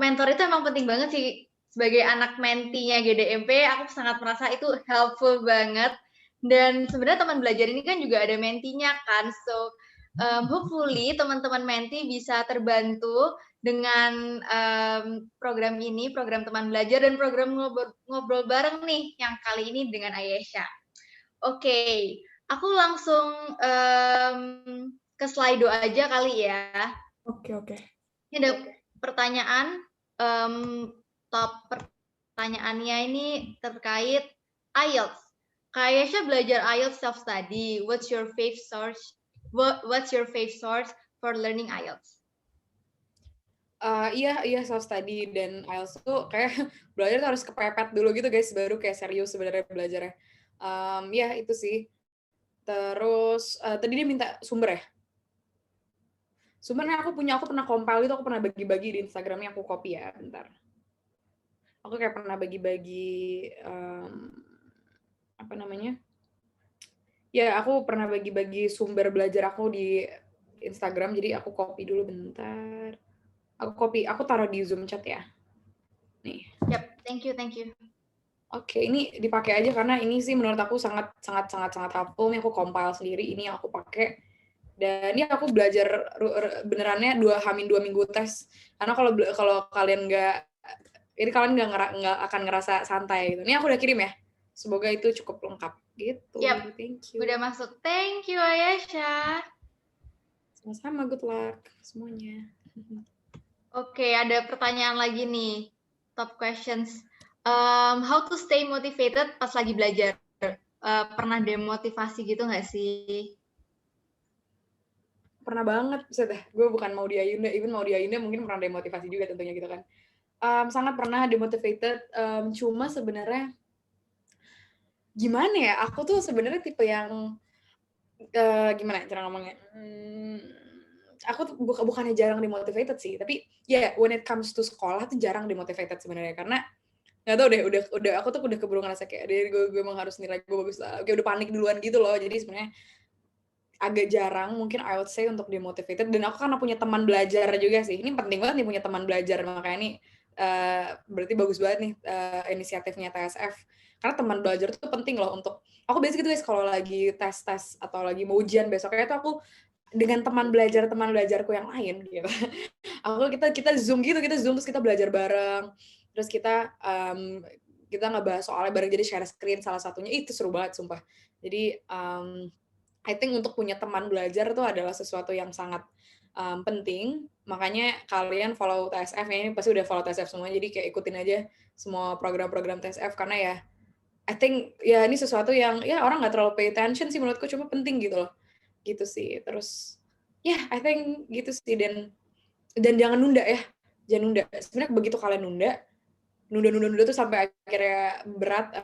mentor itu emang penting banget sih. Sebagai anak mentinya GDMP, aku sangat merasa itu helpful banget. Dan sebenarnya teman belajar ini kan juga ada mentinya kan. So, hopefully teman-teman menti bisa terbantu dengan program ini, program teman belajar dan program ngobrol bareng nih yang kali ini dengan Ayesha. Oke, aku langsung ke Slido aja kali ya. Oke. Ini ada pertanyaan, top pertanyaannya ini terkait IELTS. Kak Ayesha belajar IELTS self-study. What's your favorite source for learning IELTS? Iya self study dan IELTS tuh kayak belajar tuh harus kepepet dulu gitu guys baru kayak serius sebenarnya belajarnya. Ya itu sih. Terus tadi dia minta sumber ya. Sumbernya aku pernah compile itu, aku pernah bagi-bagi di Instagramnya, aku copy ya bentar. Aku kayak pernah bagi-bagi apa namanya? Ya aku pernah bagi-bagi sumber belajar aku di Instagram, jadi aku copy dulu bentar. Aku taruh di Zoom chat ya. Nih. Yep, thank you. Oke, ini dipakai aja karena ini sih menurut aku sangat helpful. Ini aku compile sendiri, ini yang aku pakai. Dan ini aku belajar benerannya 2 minggu tes. Karena kalau kalian nggak akan ngerasa santai gitu. Ini aku udah kirim ya. Semoga itu cukup lengkap gitu. Yep, Thank you. udah masuk. Thank you Ayesha. Sama-sama, good luck semuanya. Oke, ada pertanyaan lagi nih. Top questions. How to stay motivated pas lagi belajar? Pernah demotivasi gitu nggak sih? Pernah banget, gue bukan mau di Ayunda, even mau di Ayunda mungkin pernah demotivasi juga tentunya gitu kan. Sangat pernah demotivated, cuma sebenarnya gimana ya, aku tuh sebenarnya tipe yang gimana cara ngomongnya, aku tuh bukannya jarang demotivated sih, tapi ya when it comes to sekolah tuh jarang demotivated sebenarnya karena nggak tahu deh, udah aku tuh udah keburu ngerasa kayak gue emang harus nilai gue bagus lah, kayak udah panik duluan gitu loh. Jadi sebenarnya agak jarang mungkin I would say untuk demotivated. Dan aku karena punya teman belajar juga sih, ini penting banget nih punya teman belajar, makanya nih berarti bagus banget nih inisiatifnya TSF, karena teman belajar tuh penting loh untuk aku biasa gitu guys, kalau lagi tes atau lagi mau ujian besoknya tuh aku dengan teman belajarku yang lain gitu. kita zoom terus kita belajar bareng, terus kita ngebahas soalnya bareng, jadi share screen salah satunya, itu seru banget sumpah. Jadi I think untuk punya teman belajar tuh adalah sesuatu yang sangat penting. Makanya kalian follow TSF ya, ini pasti udah follow TSF semua, jadi kayak ikutin aja semua program-program TSF karena ya I think ya ini sesuatu yang ya orang nggak terlalu pay attention sih menurutku, cuma penting gitu loh. Gitu sih. Terus ya I think gitu sih, dan jangan nunda ya. Jangan nunda. Sebenarnya begitu kalian nunda tuh sampai akhirnya berat,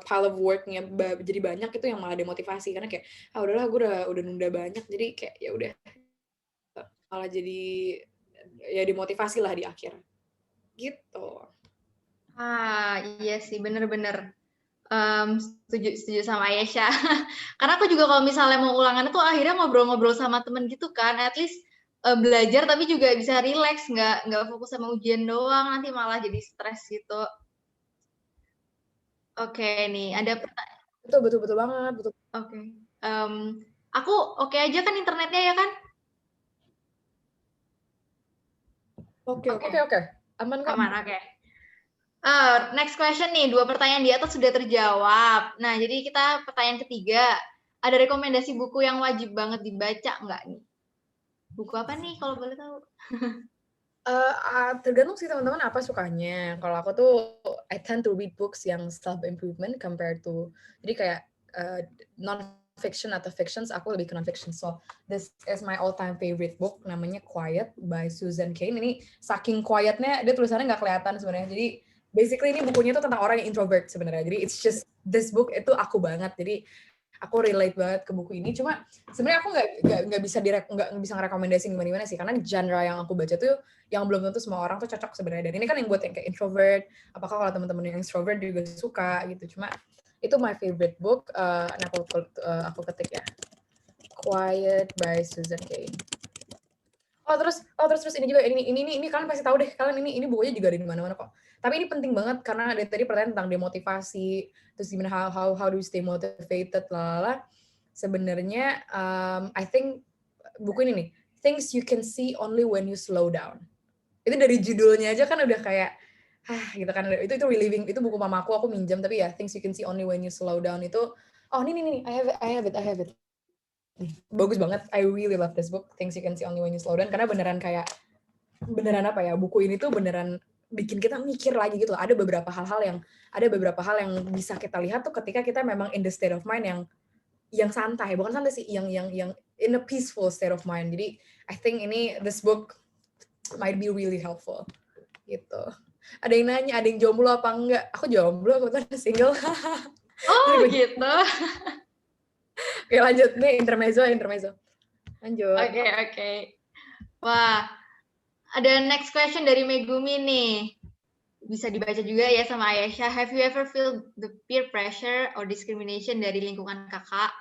pile of work-nya jadi banyak, itu yang malah demotivasi karena kayak udahlah gue udah nunda banyak, jadi kayak ya udah malah jadi ya demotivasi lah di akhir gitu. Iya sih, bener-bener setuju sama Ayesha. Karena aku juga kalau misalnya mau ulangan itu akhirnya ngobrol-ngobrol sama temen gitu kan, at least belajar tapi juga bisa relax, nggak fokus sama ujian doang, nanti malah jadi stres gitu. Oke nih, ada pertanyaan. Betul banget, betul. Oke. Aku oke aja kan internetnya ya kan? Oke. Aman kok. Aman, oke. Next question nih, 2 pertanyaan di atas sudah terjawab. Nah, jadi kita pertanyaan ketiga, ada rekomendasi buku yang wajib banget dibaca nggak nih? Buku apa nih kalau boleh tahu? Tergantung sih teman-teman apa sukanya. Kalau aku tuh I tend to read books yang self improvement compared to jadi kayak non-fiction atau fictions, aku lebih ke non-fiction. So this is my all-time favorite book, namanya Quiet by Susan Cain. Ini saking quietnya, dia tulisannya nggak kelihatan sebenarnya. Jadi basically ini bukunya tuh tentang orang yang introvert sebenarnya. Jadi it's just this book itu aku banget. Jadi aku relate banget ke buku ini. Cuma sebenarnya aku nggak bisa ngerekomendasiin gimana sih, karena genre yang aku baca tuh yang belum tentu semua orang tuh cocok sebenarnya. Dan ini kan yang buat yang kayak introvert. Apakah kalau teman-teman yang extrovert juga suka gitu. Cuma itu my favorite book. Nah aku ketik ya. Quiet by Susan Cain. Terus ini juga ini kalian pasti tahu deh. Kalian ini bukunya juga ada di mana-mana kok. Tapi ini penting banget karena ada tadi pertanyaan tentang demotivasi, terus gimana how do you stay motivated lalala. Sebenarnya I think buku ini nih, Things You Can See Only When You Slow Down. Itu dari judulnya aja kan udah kayak gitu kan. Itu reliving, itu buku mamaku, aku minjam, tapi ya Things You Can See Only When You Slow Down itu ini I have it. Bagus banget. I really love this book, Things You Can See Only When You Slow Down, karena beneran apa ya, buku ini tuh beneran bikin kita mikir lagi gitu. Ada beberapa hal yang bisa kita lihat tuh ketika kita memang in the state of mind yang santai, bukan santai sih, yang in a peaceful state of mind. Jadi I think this book might be really helpful gitu. Ada yang nanya, ada yang jomblo apa enggak? Aku jomblo, kebetulan single. Gitu. Oke, lanjut nih, intermezzo. Lanjut. Oke. Wah, ada next question dari Megumi nih. Bisa dibaca juga ya sama Ayesha. Have you ever feel the peer pressure or discrimination dari lingkungan kakak?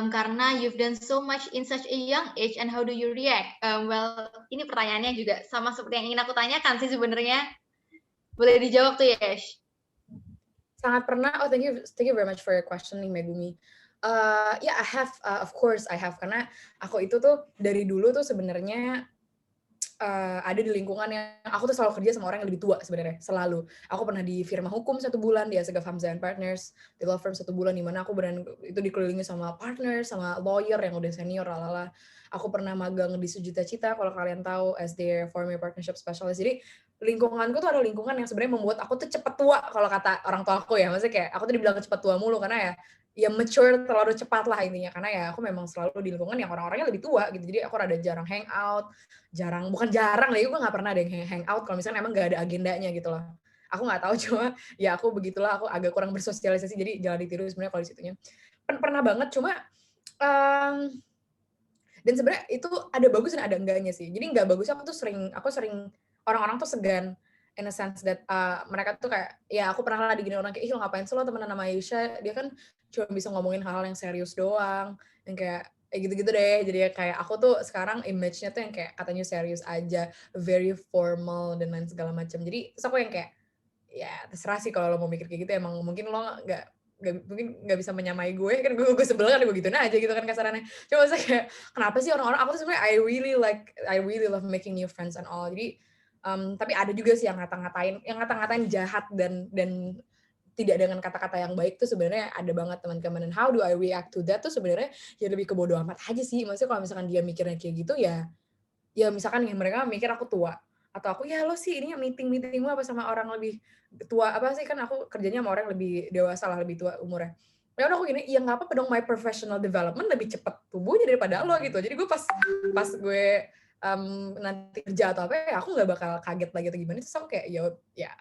Karena you've done so much in such a young age, and how do you react? Well, ini pertanyaannya juga sama seperti yang ingin aku tanyakan sih sebenarnya. Boleh dijawab tuh, Yesh? Sangat pernah. Thank you very much for your question nih, Megumi. I have, of course I have, karena aku itu tuh dari dulu tuh sebenarnya ada di lingkungan yang aku tuh selalu kerja sama orang yang lebih tua sebenarnya, selalu. Aku pernah di firma hukum 1 bulan, di Assegaf Hamzah & Partners, di law firm 1 bulan, di mana aku itu dikelilingi sama partner, sama lawyer yang udah senior, lalala. Aku pernah magang di Sejuta Cita, kalau kalian tahu, as their former partnership specialist. Jadi lingkunganku tuh ada lingkungan yang sebenarnya membuat aku tuh cepet tua, kalau kata orang tua aku ya. Maksudnya kayak aku tuh dibilang cepet tua mulu, karena ya mature terlalu cepat lah intinya. Karena ya aku memang selalu di lingkungan yang orang-orangnya lebih tua gitu. Jadi aku rada jarang hangout, bukan jarang lah, gue nggak pernah ada yang hangout kalau misalnya emang nggak ada agendanya gitu loh. Aku nggak tahu, cuma ya aku begitulah, aku agak kurang bersosialisasi, jadi jangan ditiru sebenarnya kalau di situnya. Pernah banget, cuma dan sebenarnya itu ada bagus dan ada enggaknya sih. Jadi nggak bagusnya aku sering orang-orang tuh segan in a sense that mereka tuh kayak, ya aku pernah lah digini orang kayak, ih lo ngapain sih lo temenan sama Ayesha, dia kan cuma bisa ngomongin hal-hal yang serius doang, yang kayak gitu-gitu deh. Jadi ya kayak aku tuh sekarang image-nya tuh yang kayak katanya serius aja, very formal dan lain segala macam. Jadi terus aku yang kayak, ya terserah sih kalau lo mau mikir kayak gitu, emang mungkin lo mungkin nggak bisa menyamai gue kan, gue sebel kan, gue gituin aja gitu kan kasarannya. Cuma saya kayak, kenapa sih orang-orang, aku tuh sebenarnya I really love making new friends and all. Jadi tapi ada juga sih yang ngata-ngatain jahat dan tidak dengan kata-kata yang baik tuh sebenarnya ada banget teman-teman. And how do I react to that tuh sebenarnya ya lebih ke bodo amat aja sih. Maksudnya kalau misalkan dia mikirnya kayak gitu, ya misalkan mereka mikir aku tua, atau aku, ya lo sih ini meetingmu apa sama orang lebih tua, apa sih, kan aku kerjanya sama orang yang lebih dewasa lah, lebih tua umurnya. Ya udah aku gini, ya nggak apa-apa dong, my professional development lebih cepat tumbuhnya daripada lo gitu. Jadi gue pas gue nanti kerja atau apa, ya aku nggak bakal kaget lagi atau gimana. Terus aku kayak ya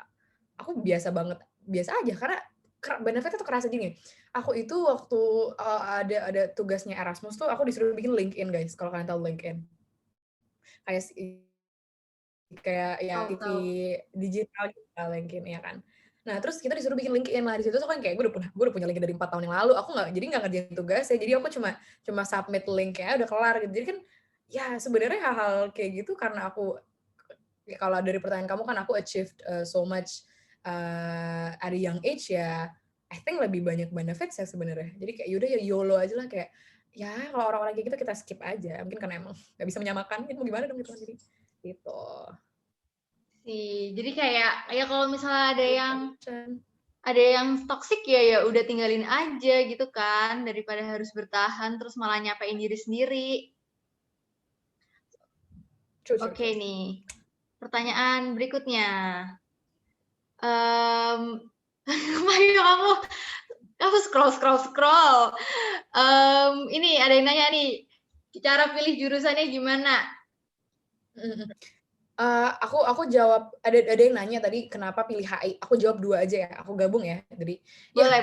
aku biasa aja, karena benefitnya tuh kerasa gini. Aku itu waktu ada tugasnya Erasmus tuh, aku disuruh bikin LinkedIn, guys, kalau kalian tahu LinkedIn. Kayak ya TV digital gitu kan, LinkedIn ya kan. Nah terus kita disuruh bikin LinkedIn lah, di situ tuh kan kayak gue udah punya LinkedIn dari 4 tahun yang lalu. Aku nggak ngerjain tugas ya, jadi aku cuma submit linknya udah kelar gitu. Jadi kan ya sebenarnya hal-hal kayak gitu, karena aku, kalau dari pertanyaan kamu kan aku achieved so much at a young age, ya I think lebih banyak benefits ya sebenarnya. Jadi kayak yaudah ya YOLO aja lah, kayak ya kalau orang-orang kayak gitu kita skip aja. Mungkin karena emang nggak bisa menyamakan, mau gimana dong gitu sendiri gitu. Jadi kayak ya kalau misalnya ada yang toxic ya udah tinggalin aja gitu kan, daripada harus bertahan terus malah nyapain diri sendiri. Oke nih. pertanyaan berikutnya. Mayu, kamu scroll. Ini ada yang nanya nih, cara pilih jurusannya gimana? Aku jawab, ada yang nanya tadi kenapa pilih HI. Aku jawab 2 aja ya, aku gabung ya. Jadi Boleh.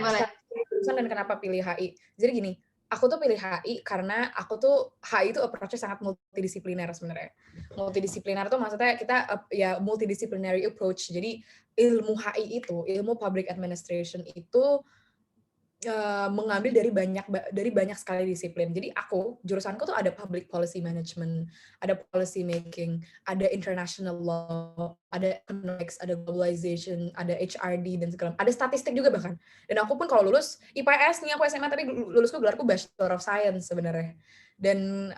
jurusan dan kenapa pilih HI. Jadi gini, aku tuh pilih HI karena aku tuh HI itu approach-nya sangat multidisipliner sebenarnya. Multidisipliner tuh maksudnya kita ya multidisciplinary approach. Jadi ilmu HI itu, ilmu public administration itu mengambil dari banyak sekali disiplin. Jadi jurusanku tuh ada public policy management, ada policy making, ada international law, ada economics, ada globalization, ada HRD dan segala, ada statistik juga bahkan. Dan aku pun kalau lulus IPS nih, aku SMA tapi lulusku gelarku Bachelor of Science sebenarnya. Dan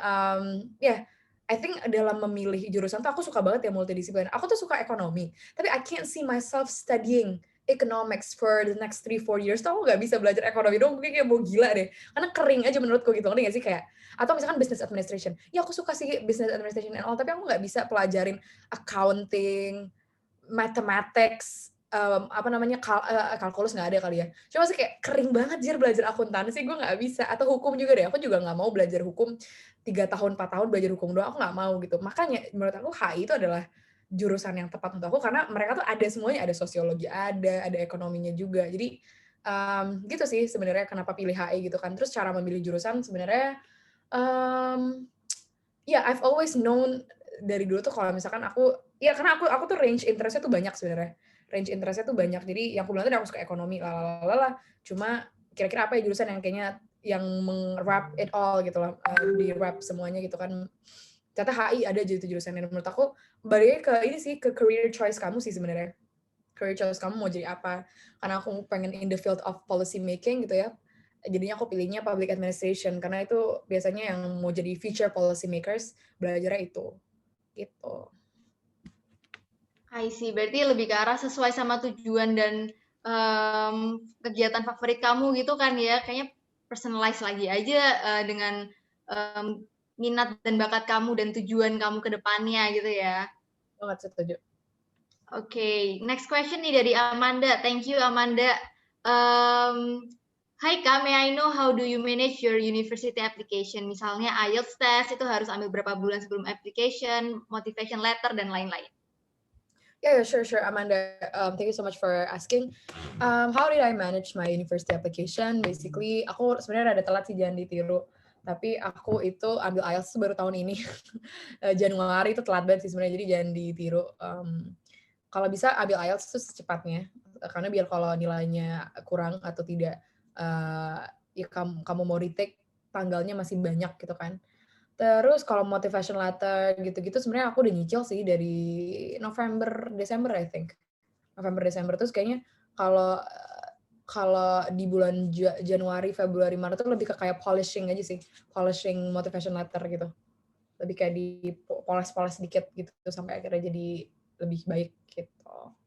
I think dalam memilih jurusan tuh aku suka banget ya multidisiplin. Aku tuh suka ekonomi, tapi I can't see myself studying economics for the next 3-4 years tuh aku nggak bisa belajar ekonomi dong, kayak mau gila deh, karena kering aja menurutku gitu, ngerti nggak sih? Kayak atau misalkan business administration, ya aku suka sih business administration and all, tapi aku nggak bisa pelajarin accounting, mathematics, kalkulus nggak ada kali ya, cuma sih kayak kering banget jir belajar akuntansi, gue nggak bisa. Atau hukum juga deh, aku juga nggak mau belajar hukum 3 tahun 4 tahun belajar hukum doang, aku nggak mau gitu. Makanya menurut aku HI itu adalah jurusan yang tepat untuk aku karena mereka tuh ada semuanya, ada sosiologi, ada ekonominya juga. Jadi gitu sih sebenarnya kenapa pilih HI gitu kan. Terus cara memilih jurusan sebenarnya I've always known dari dulu tuh kalau misalkan karena aku tuh range interest-nya tuh banyak sebenarnya. Range interest-nya tuh banyak. Jadi yang aku bilang tadi aku suka ekonomi, cuma kira-kira apa ya jurusan yang kayaknya yang meng-wrap it all gitu loh, di-wrap semuanya gitu kan. Ternyata HI ada aja itu jurusan, dan menurut aku baliknya ke ini sih, ke career choice kamu sih sebenarnya. Career choice kamu mau jadi apa. Karena aku pengen in the field of policy making gitu ya. Jadinya aku pilihnya public administration karena itu biasanya yang mau jadi future policy makers belajarnya itu. Gitu. I see, berarti lebih ke arah sesuai sama tujuan dan kegiatan favorit kamu gitu kan ya, kayaknya personalize lagi aja dengan minat dan bakat kamu dan tujuan kamu ke depannya gitu ya. Banget setuju. Oke, next question nih dari Amanda. Thank you Amanda. Hi Kak, may I know how do you manage your university application? Misalnya IELTS test itu harus ambil berapa bulan sebelum application, motivation letter dan lain-lain. Yeah, sure, Amanda. Thank you so much for asking. How did I manage my university application? Basically, aku sebenarnya ada telat sih, jangan ditiru. Tapi aku itu ambil IELTS baru tahun ini. Januari itu telat banget sih sebenarnya, jadi jangan ditiru. Kalau bisa ambil IELTS itu secepatnya. Karena biar kalau nilainya kurang atau tidak, ya kamu mau retake, tanggalnya masih banyak gitu kan. Terus kalau motivation letter gitu-gitu sebenarnya aku udah nyicil sih dari November, Desember I think. November, Desember. Terus kayaknya kalau di bulan Januari, Februari, Maret itu lebih ke kayak polishing aja sih. Polishing motivation letter gitu. Lebih kayak di poles-poles dikit gitu sampai akhirnya jadi lebih baik gitu.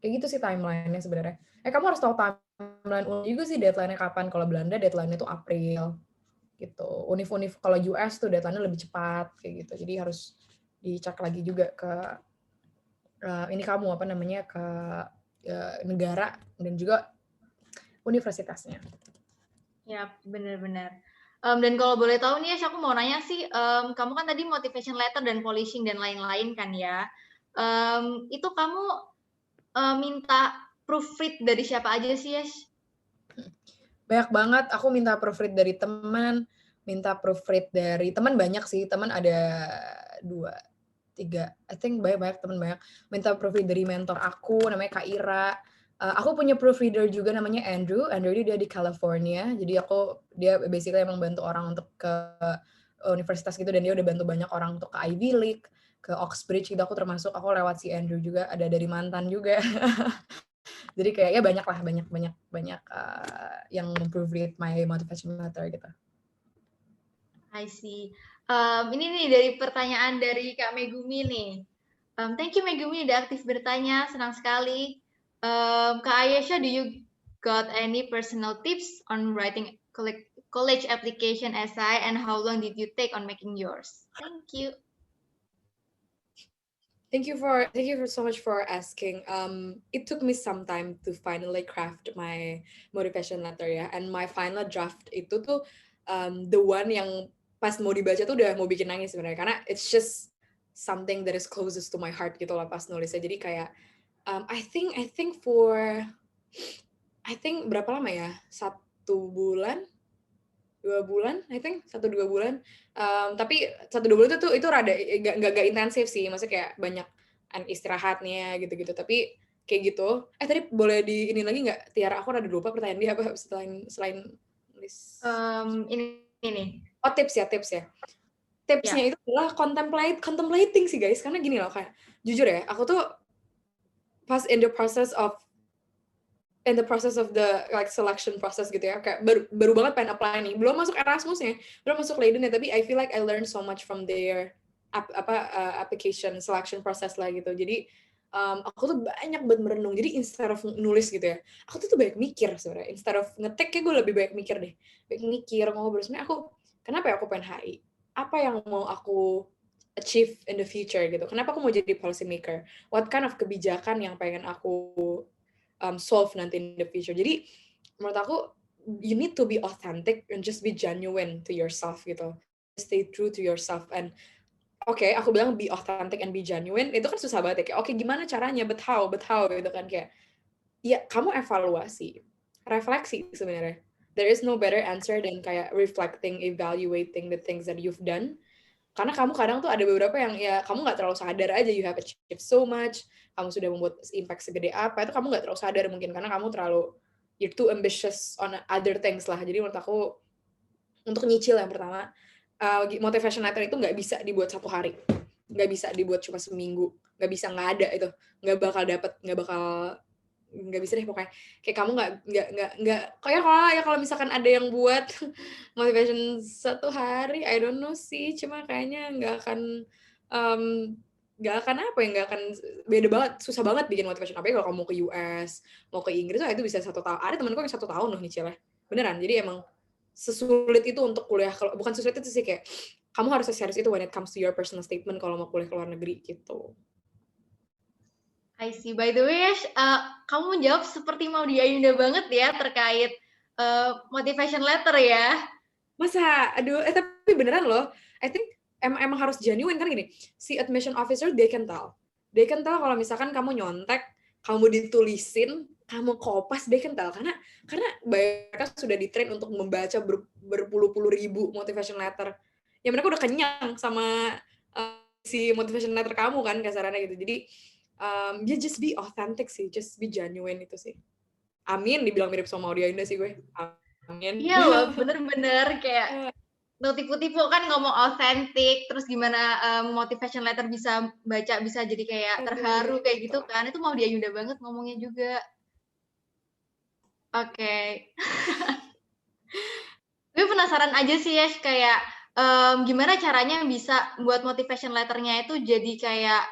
Kayak gitu sih timeline-nya sebenarnya. Kamu harus tahu timeline juga sih, deadline-nya kapan. Kalau Belanda deadline-nya itu April. Gitu. Univ kalau US tuh deadline-nya lebih cepat kayak gitu. Jadi harus dicek lagi juga ke ini kamu ke negara dan juga universitasnya. Ya, benar-benar. Dan kalau boleh tahu nih, aku mau nanya sih, kamu kan tadi motivation letter dan polishing dan lain-lain kan ya. Itu kamu minta proofread dari siapa aja sih, Yash? Banyak banget, aku minta proofread dari teman, minta proofread dari teman banyak sih, teman ada 2, 3, I think banyak teman banyak. Minta proofread dari mentor aku, namanya Kak Ira. Aku punya proofreader juga namanya Andrew ini dia di California, jadi dia basically emang bantu orang untuk ke universitas gitu, dan dia udah bantu banyak orang untuk ke Ivy League, ke Oxbridge gitu, aku lewat si Andrew juga, ada dari mantan juga. Jadi kayak ya banyak yang proofread my motivation letter gitu. I see. Ini nih dari pertanyaan dari Kak Megumi nih. Thank you Megumi udah aktif bertanya, senang sekali. Kak Ayesha, do you got any personal tips on writing college application essay and how long did you take on making yours? Thank you. Thank you for so much for asking. It took me some time to finally craft my motivation letter ya, and my final draft itu tuh the one yang pas mau dibaca tuh udah mau bikin nangis sebenarnya, karena it's just something that is closest to my heart gitu lah pas nulisnya. Jadi kayak I think berapa lama ya? 1 bulan, 2 bulan, I think 1-2 bulan. Tapi 1-2 bulan itu rada gak intensif sih, maksudnya kayak banyak istirahatnya gitu-gitu. Tapi kayak gitu. Tadi boleh di ini lagi nggak, Tiara? Aku rada lupa pertanyaan dia apa selain list. Ini. Oh, tips ya. Tipsnya itu adalah contemplating sih guys, karena gini loh, kayak jujur ya, aku tuh pas in the process of the like selection process gitu ya, kayak baru banget pengen apply nih, belum masuk Erasmusnya, belum masuk Leiden ya, tapi I feel like I learned so much from their application selection process lah gitu. Jadi aku tuh banyak banget merenung. Jadi instead of nulis gitu ya, aku tuh banyak mikir sebenarnya. Instead of ngetik, kayak gue lebih banyak mikir deh, ngobrol sebenarnya kenapa ya aku pengen HI, apa yang mau aku achieve in the future gitu, kenapa aku mau jadi policy maker, what kind of kebijakan yang pengen aku solve nanti in the future. Jadi menurut aku you need to be authentic and just be genuine to yourself gitu. Stay true to yourself. And aku bilang be authentic and be genuine, itu kan susah banget ya, kayak gimana caranya, but how gitu kan, kayak ya kamu evaluasi, refleksi sebenarnya. There is no better answer than kayak reflecting, evaluating the things that you've done. Karena kamu kadang tuh ada beberapa yang ya kamu nggak terlalu sadar aja, you have achieved so much, kamu sudah membuat impact segede apa, itu kamu nggak terlalu sadar mungkin karena kamu you're too ambitious on other things lah. Jadi menurut aku untuk nyicil yang pertama, motivation letter itu nggak bisa dibuat 1 hari, nggak bisa dibuat cuma seminggu, nggak ada itu, nggak bisa deh pokoknya. Kayak kamu nggak kayak kalau misalkan ada yang buat motivation 1 hari, I don't know sih, cuma kayaknya nggak akan beda banget, susah banget bikin motivation. Apalagi kalau kamu mau ke US, mau ke Inggris, itu bisa 1 tahun. Ada temenku yang 1 tahun loh nyicilnya, beneran. Jadi emang sesulit itu untuk kuliah, kalau bukan sesulit itu sih, kayak kamu harus serius itu when it comes to your personal statement kalau mau kuliah ke luar negeri gitu. I see. By the way, kamu menjawab seperti Maudia Ayunda banget ya terkait motivation letter ya. Masa? Aduh, tapi beneran loh. I think emang harus genuine kan gini. Si admission officer, they can tell kalau misalkan kamu nyontek, kamu ditulisin, kamu kopas, they can tell. Karena mereka sudah di-train untuk membaca berpuluh-puluh ribu motivation letter. Ya mereka udah kenyang sama si motivation letter kamu kan, kasarannya gitu. Jadi just be authentic sih, just be genuine itu sih. Amin, dibilang mirip sama Maudia Ayunda sih gue. Amin. Iya loh, bener-bener kayak tipu-tipu kan ngomong autentik, terus gimana motivation letter bisa baca, bisa jadi kayak terharu kayak gitu kan. Itu Maudia Ayunda banget ngomongnya juga. Oke. Gue penasaran aja sih ya, kayak gimana caranya bisa buat motivation letternya itu jadi kayak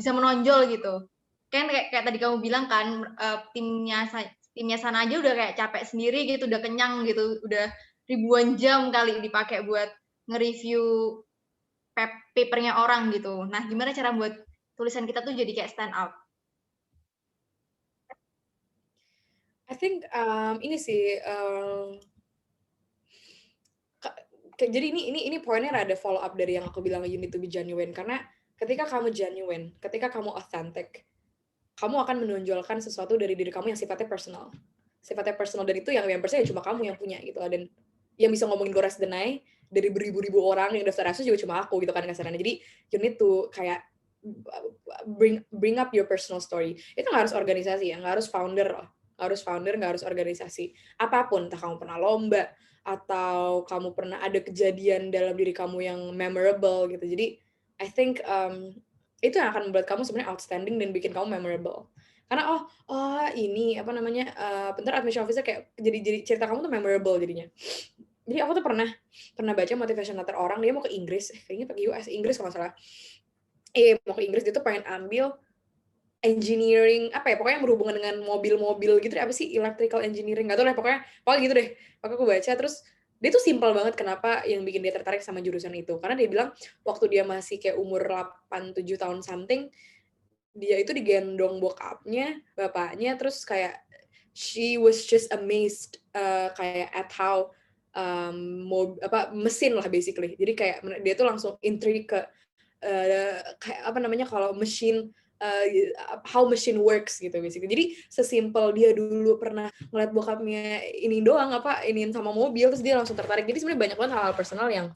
bisa menonjol gitu. Kan kayak tadi kamu bilang kan, timnya sana aja udah kayak capek sendiri gitu, udah kenyang gitu, udah ribuan jam kali dipakai buat nge-review papernya orang gitu. Nah, gimana cara buat tulisan kita tuh jadi kayak stand out? I think ini sih jadi ini poinnya ada follow up dari yang aku bilang you need to be genuine, karena ketika kamu genuine, ketika kamu authentic, kamu akan menonjolkan sesuatu dari diri kamu yang sifatnya personal, dan itu yang percaya cuma kamu yang punya gitu, dan yang bisa ngomongin Gores Denai dari beribu-ribu orang yang daftar ASUS juga cuma aku gitu kan kasarnya. Jadi you need to kayak bring up your personal story. Itu nggak harus organisasi ya, nggak harus founder, nggak harus organisasi. Apapun, entah kamu pernah lomba atau kamu pernah ada kejadian dalam diri kamu yang memorable gitu. Jadi I think itu yang akan membuat kamu sebenarnya outstanding dan bikin kamu memorable. Karena ini apa namanya, bentar admission officer kayak jadi cerita kamu tuh memorable jadinya. Jadi aku tuh pernah baca motivation letter orang, dia mau ke Inggris, kayaknya pergi US, Inggris kalau nggak salah. Mau ke Inggris, dia tuh pengen ambil engineering, apa ya, pokoknya yang berhubungan dengan mobil-mobil gitu, apa sih, electrical engineering, nggak tahu lah, pokoknya gitu deh. Pokoknya aku baca, terus dia tuh simpel banget kenapa yang bikin dia tertarik sama jurusan itu. Karena dia bilang waktu dia masih kayak umur 8-7 tahun something, dia itu digendong bapaknya, terus kayak she was just amazed kayak at how mesin lah basically. Jadi kayak dia tuh langsung intrigue ke kayak apa namanya kalau how machine works gitu basically. Jadi sesimpel dia dulu pernah ngeliat bokapnya ini doang iniin sama mobil terus dia langsung tertarik. Jadi sebenarnya banyak banget hal-hal personal yang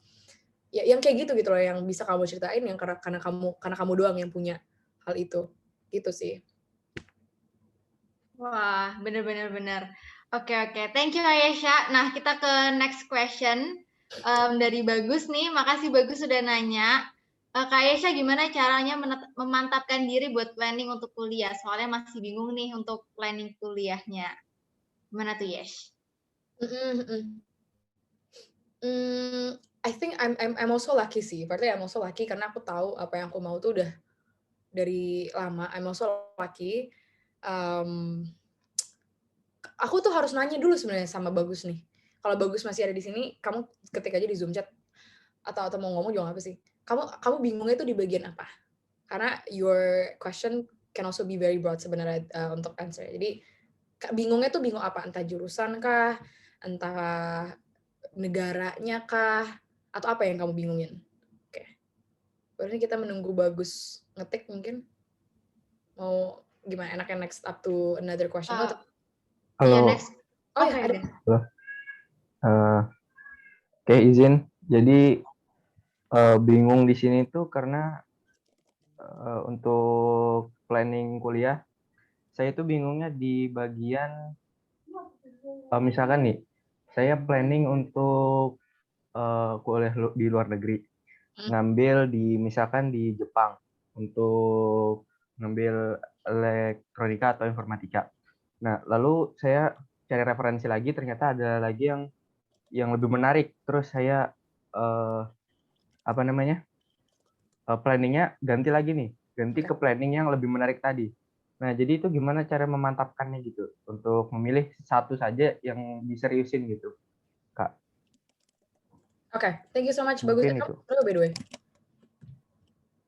yang kayak gitu loh yang bisa kamu ceritain yang karena kamu doang yang punya hal itu. Gitu sih. Wah, bener. Oke. Thank you, Ayesha. Nah, kita ke next question dari Bagus nih. Makasih Bagus sudah nanya. Kak Ayesha, gimana caranya memantapkan diri buat planning untuk kuliah? Soalnya masih bingung nih untuk planning kuliahnya. Gimana tuh, Yesh? I think I'm also lucky sih. Berarti I'm also lucky karena aku tahu apa yang aku mau tuh udah dari lama. I'm also lucky. Aku tuh harus nanya dulu sebenarnya sama Bagus nih. Kalau Bagus masih ada di sini, kamu ketik aja di Zoom chat atau mau ngomong juga apa sih? Kamu bingungnya tuh di bagian apa? Karena your question can also be very broad sebenarnya untuk answer. Jadi bingungnya tuh bingung apa? Entah jurusan kah? Entah negaranya kah? Atau apa yang kamu bingungin? Oke. Berarti kita menunggu Bagus ngetik mungkin. Mau gimana? Enaknya next up to another question? Halo. Iya, next. Oh ya, ada. Halo. Oke, izin. Jadi bingung di sini tuh karena untuk planning kuliah, saya tuh bingungnya di bagian misalkan nih, saya planning untuk kuliah di luar negeri, ngambil misalkan di Jepang untuk ngambil elektronika atau informatika. Nah, lalu saya cari referensi lagi, ternyata ada lagi yang lebih menarik. Terus saya planningnya ganti lagi nih, ganti ke planning yang lebih menarik tadi. Nah, jadi itu gimana cara memantapkannya gitu untuk memilih satu saja yang diseriusin gitu, Kak. Oke, thank you so much. Mungkin Bagus. itu. Kamu by the way.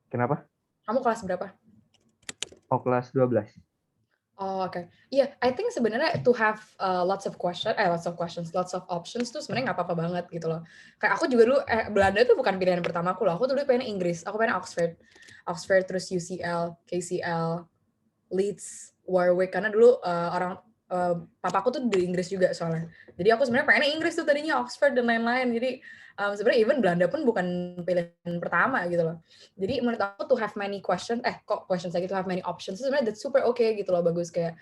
Kenapa? Kamu kelas berapa? Oh, kelas 12. Oh, oke. Iya, I think sebenarnya to have lots of options tuh sebenarnya nggak apa-apa banget gitu loh. Kayak aku juga dulu Belanda tuh bukan pilihan pertama aku loh. Aku dulu pengen Inggris. Aku pengen Oxford terus UCL, KCL, Leeds, Warwick karena dulu papaku tuh di Inggris juga soalnya. Jadi aku sebenarnya pengen Inggris tuh tadinya Oxford dan lain-lain. Jadi sebenarnya even Belanda pun bukan pilihan pertama gitu loh. Jadi menurut aku to have many questions to have many options sebenarnya that's super okay gitu loh. Bagus kayak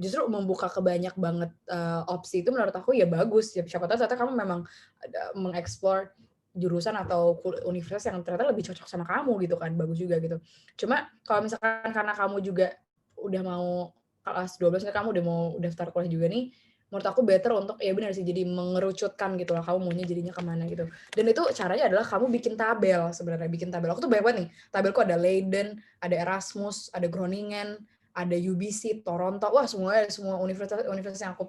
justru membuka ke banyak banget opsi itu menurut aku ya bagus. Siapa tahu ternyata kamu memang mengeksplor jurusan atau universitas yang ternyata lebih cocok sama kamu gitu kan, bagus juga gitu. Cuma kalau misalkan karena kamu juga udah mau kelas 12 kamu udah mau daftar kuliah juga nih, menurut aku better untuk ya benar sih jadi mengerucutkan gitu lah kamu maunya jadinya kemana gitu. Dan itu caranya adalah kamu bikin tabel sebenarnya, bikin tabel. Aku tuh banyak banget nih, tabelku ada Leiden, ada Erasmus, ada Groningen, ada UBC, Toronto, wah semua universitas yang aku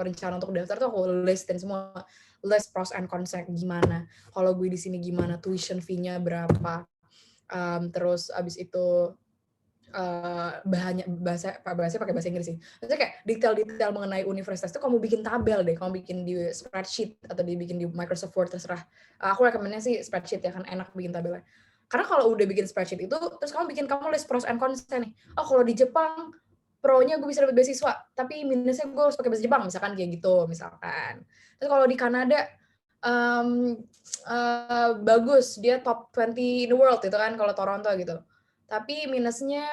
rencana untuk daftar tuh aku listin semua, list pros and cons gimana, kalau gue di sini gimana, tuition fee-nya berapa, terus abis itu bahasa pakai bahasa Inggris sih. Maksudnya kayak detail-detail mengenai universitas itu kamu bikin tabel deh, kamu bikin di spreadsheet atau dibikin di Microsoft Word terserah. Aku rekomendnya sih spreadsheet ya kan enak bikin tabelnya. Karena kalau udah bikin spreadsheet itu, terus kamu list pros and cons nih. Oh kalau di Jepang pro-nya gue bisa dapat beasiswa, tapi minusnya gue harus pakai bahasa Jepang misalkan kayak gitu misalkan. Terus kalau di Kanada bagus, dia top 20 in the world gitu kan kalau Toronto gitu. Tapi minusnya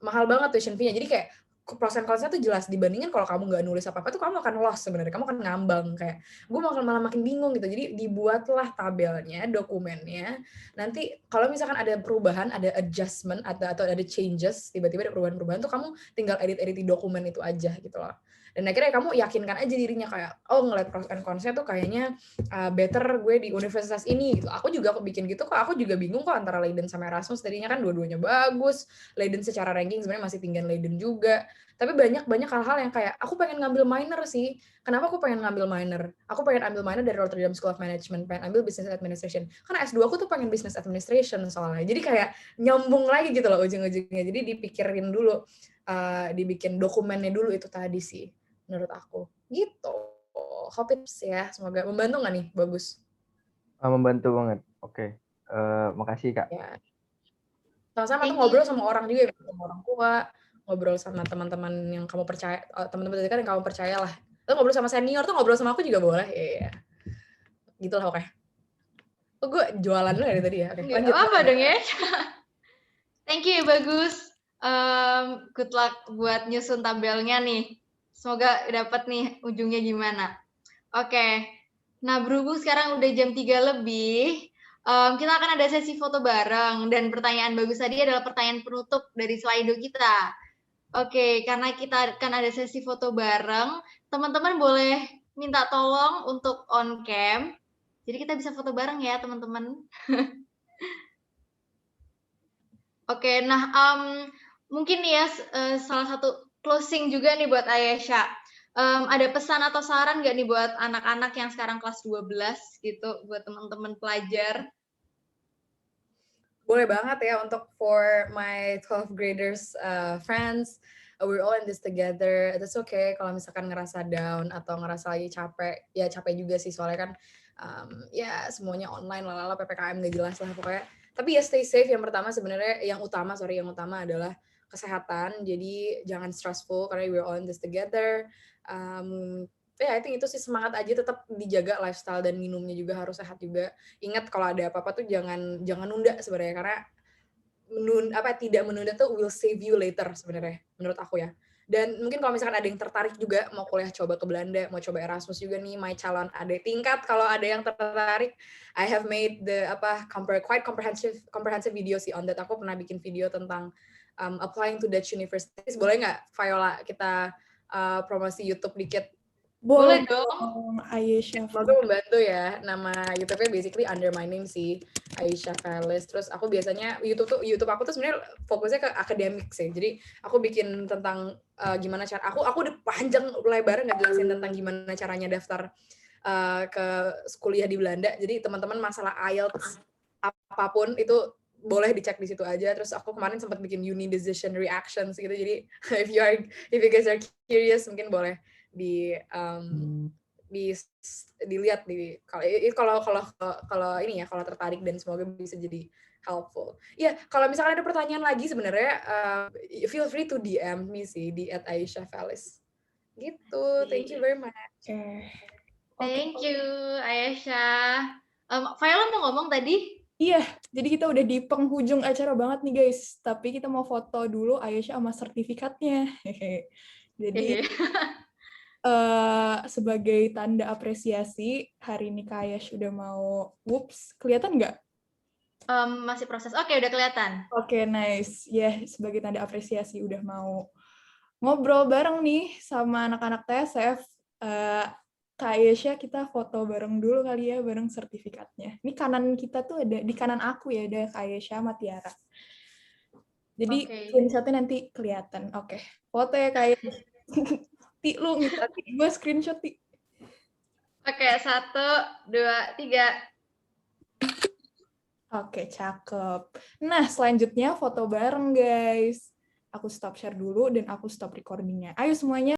mahal banget tuition fee-nya. Jadi kayak pros and cons-nya tuh jelas dibandingin kalau kamu nggak nulis apa-apa tuh kamu akan lost sebenarnya. Kamu akan ngambang kayak gue malah makin bingung gitu. Jadi dibuatlah tabelnya, dokumennya. Nanti kalau misalkan ada perubahan, ada adjustment atau ada changes, tiba-tiba ada perubahan-perubahan tuh kamu tinggal edit di dokumen itu aja gitu loh. Dan akhirnya kamu yakinkan aja dirinya kayak, oh ngeliat pros and cons-nya tuh kayaknya better gue di universitas ini gitu. Aku juga bikin gitu kok, aku juga bingung kok antara Leiden sama Erasmus, tadinya kan dua-duanya bagus, Leiden secara ranking sebenarnya masih tinggian Leiden juga, tapi banyak hal-hal yang kayak, aku pengen ngambil minor sih. Kenapa aku pengen ngambil minor? Aku pengen ambil minor dari Rotterdam School of Management, pengen ambil Business Administration. Karena S2 aku tuh pengen Business Administration soalnya. Jadi kayak nyambung lagi gitu loh ujung-ujungnya. Jadi dipikirin dulu, dibikin dokumennya dulu itu tadi sih, menurut aku. Gitu. Hope tips ya, semoga membantu nggak nih? Bagus. Membantu banget. Oke. Makasih, Kak. Ya. Sama-sama tuh Thank ngobrol you. sama orang juga, sama orang tua, ngobrol sama teman-teman yang kamu percaya, teman-teman terdekat yang kamu percaya lah. Lo ngobrol sama senior tuh ngobrol sama aku juga boleh. Iya. Gitu lah oke. Oh, gue jualan dulu dari tadi ya. Oke, lanjut. Apa dong ya? Thank you, bagus. Good luck buat nyusun tabelnya nih. Semoga dapat nih ujungnya gimana. Oke. Nah, berhubung sekarang udah jam 3 lebih, kita akan ada sesi foto bareng. Dan pertanyaan bagus tadi adalah pertanyaan penutup dari Slido kita. Oke, karena kita akan ada sesi foto bareng, teman-teman boleh minta tolong untuk on cam. Jadi kita bisa foto bareng ya, teman-teman. Oke, nah mungkin nih ya salah satu closing juga nih buat Ayesha. Ada pesan atau saran nggak nih buat anak-anak yang sekarang kelas 12 gitu, buat teman-teman pelajar? Boleh banget ya untuk for my 12 graders friends, we're all in this together. It's okay kalau misalkan ngerasa down atau ngerasa lagi capek. Ya capek juga sih soalnya kan ya semuanya online lalala PPKM gak jelas lah pokoknya. Tapi ya stay safe yang pertama sebenarnya, yang utama adalah kesehatan. Jadi jangan stressful karena we're all in this together. I think itu sih, semangat aja, tetap dijaga lifestyle dan minumnya juga harus sehat juga. Ingat kalau ada apa-apa tuh jangan nunda sebenarnya, karena tidak menunda tuh will save you later sebenarnya menurut aku ya. Dan mungkin kalau misalkan ada yang tertarik juga mau kuliah coba ke Belanda, mau coba Erasmus juga nih, my calon adik tingkat, kalau ada yang tertarik, I have made the quite comprehensive video sih on that. Aku pernah bikin video tentang applying to Dutch universities. Boleh nggak Viola kita promosi YouTube dikit? Boleh dong, Ayesha. Semoga membantu ya. Nama YouTube-nya basically under my name sih, Ayesha Fales. Terus aku biasanya YouTube aku tuh sebenarnya fokusnya ke akademik sih. Jadi aku bikin tentang gimana cara aku udah panjang lebar ngejelasin tentang gimana caranya daftar ke kuliah di Belanda. Jadi teman-teman masalah IELTS apapun itu boleh dicek di situ aja. Terus aku kemarin sempat bikin uni decision reactions gitu. Jadi if you guys are curious mungkin boleh dilihat kalau ini ya, kalau tertarik, dan semoga bisa jadi helpful. Ya, kalau misalkan ada pertanyaan lagi sebenarnya feel free to DM me sih di @AyeshaFalis. Gitu. Thank you very much. Thank you, Ayesha. Viola mau ngomong tadi? Iya, jadi kita udah di penghujung acara banget nih guys. Tapi kita mau foto dulu Ayesha sama sertifikatnya. Jadi sebagai tanda apresiasi, hari ini Kak Ayesha udah mau, kelihatan nggak? Masih proses. Oke, udah kelihatan. Oke, nice. Ya, sebagai tanda apresiasi udah mau ngobrol bareng nih sama anak-anak TSF. Kak Ayesha, kita foto bareng dulu kali ya, bareng sertifikatnya. Ini kanan kita tuh ada, di kanan aku ya, ada Kak Ayesha sama Tiara. Jadi screenshotnya nanti kelihatan. Oke, foto ya Kak Ayesha. Ti, lu minta gue screenshot, Ti. Oke, 1, 2, 3. Oke, cakep. Nah, selanjutnya foto bareng, guys. Aku stop share dulu dan aku stop recordingnya. Ayo semuanya.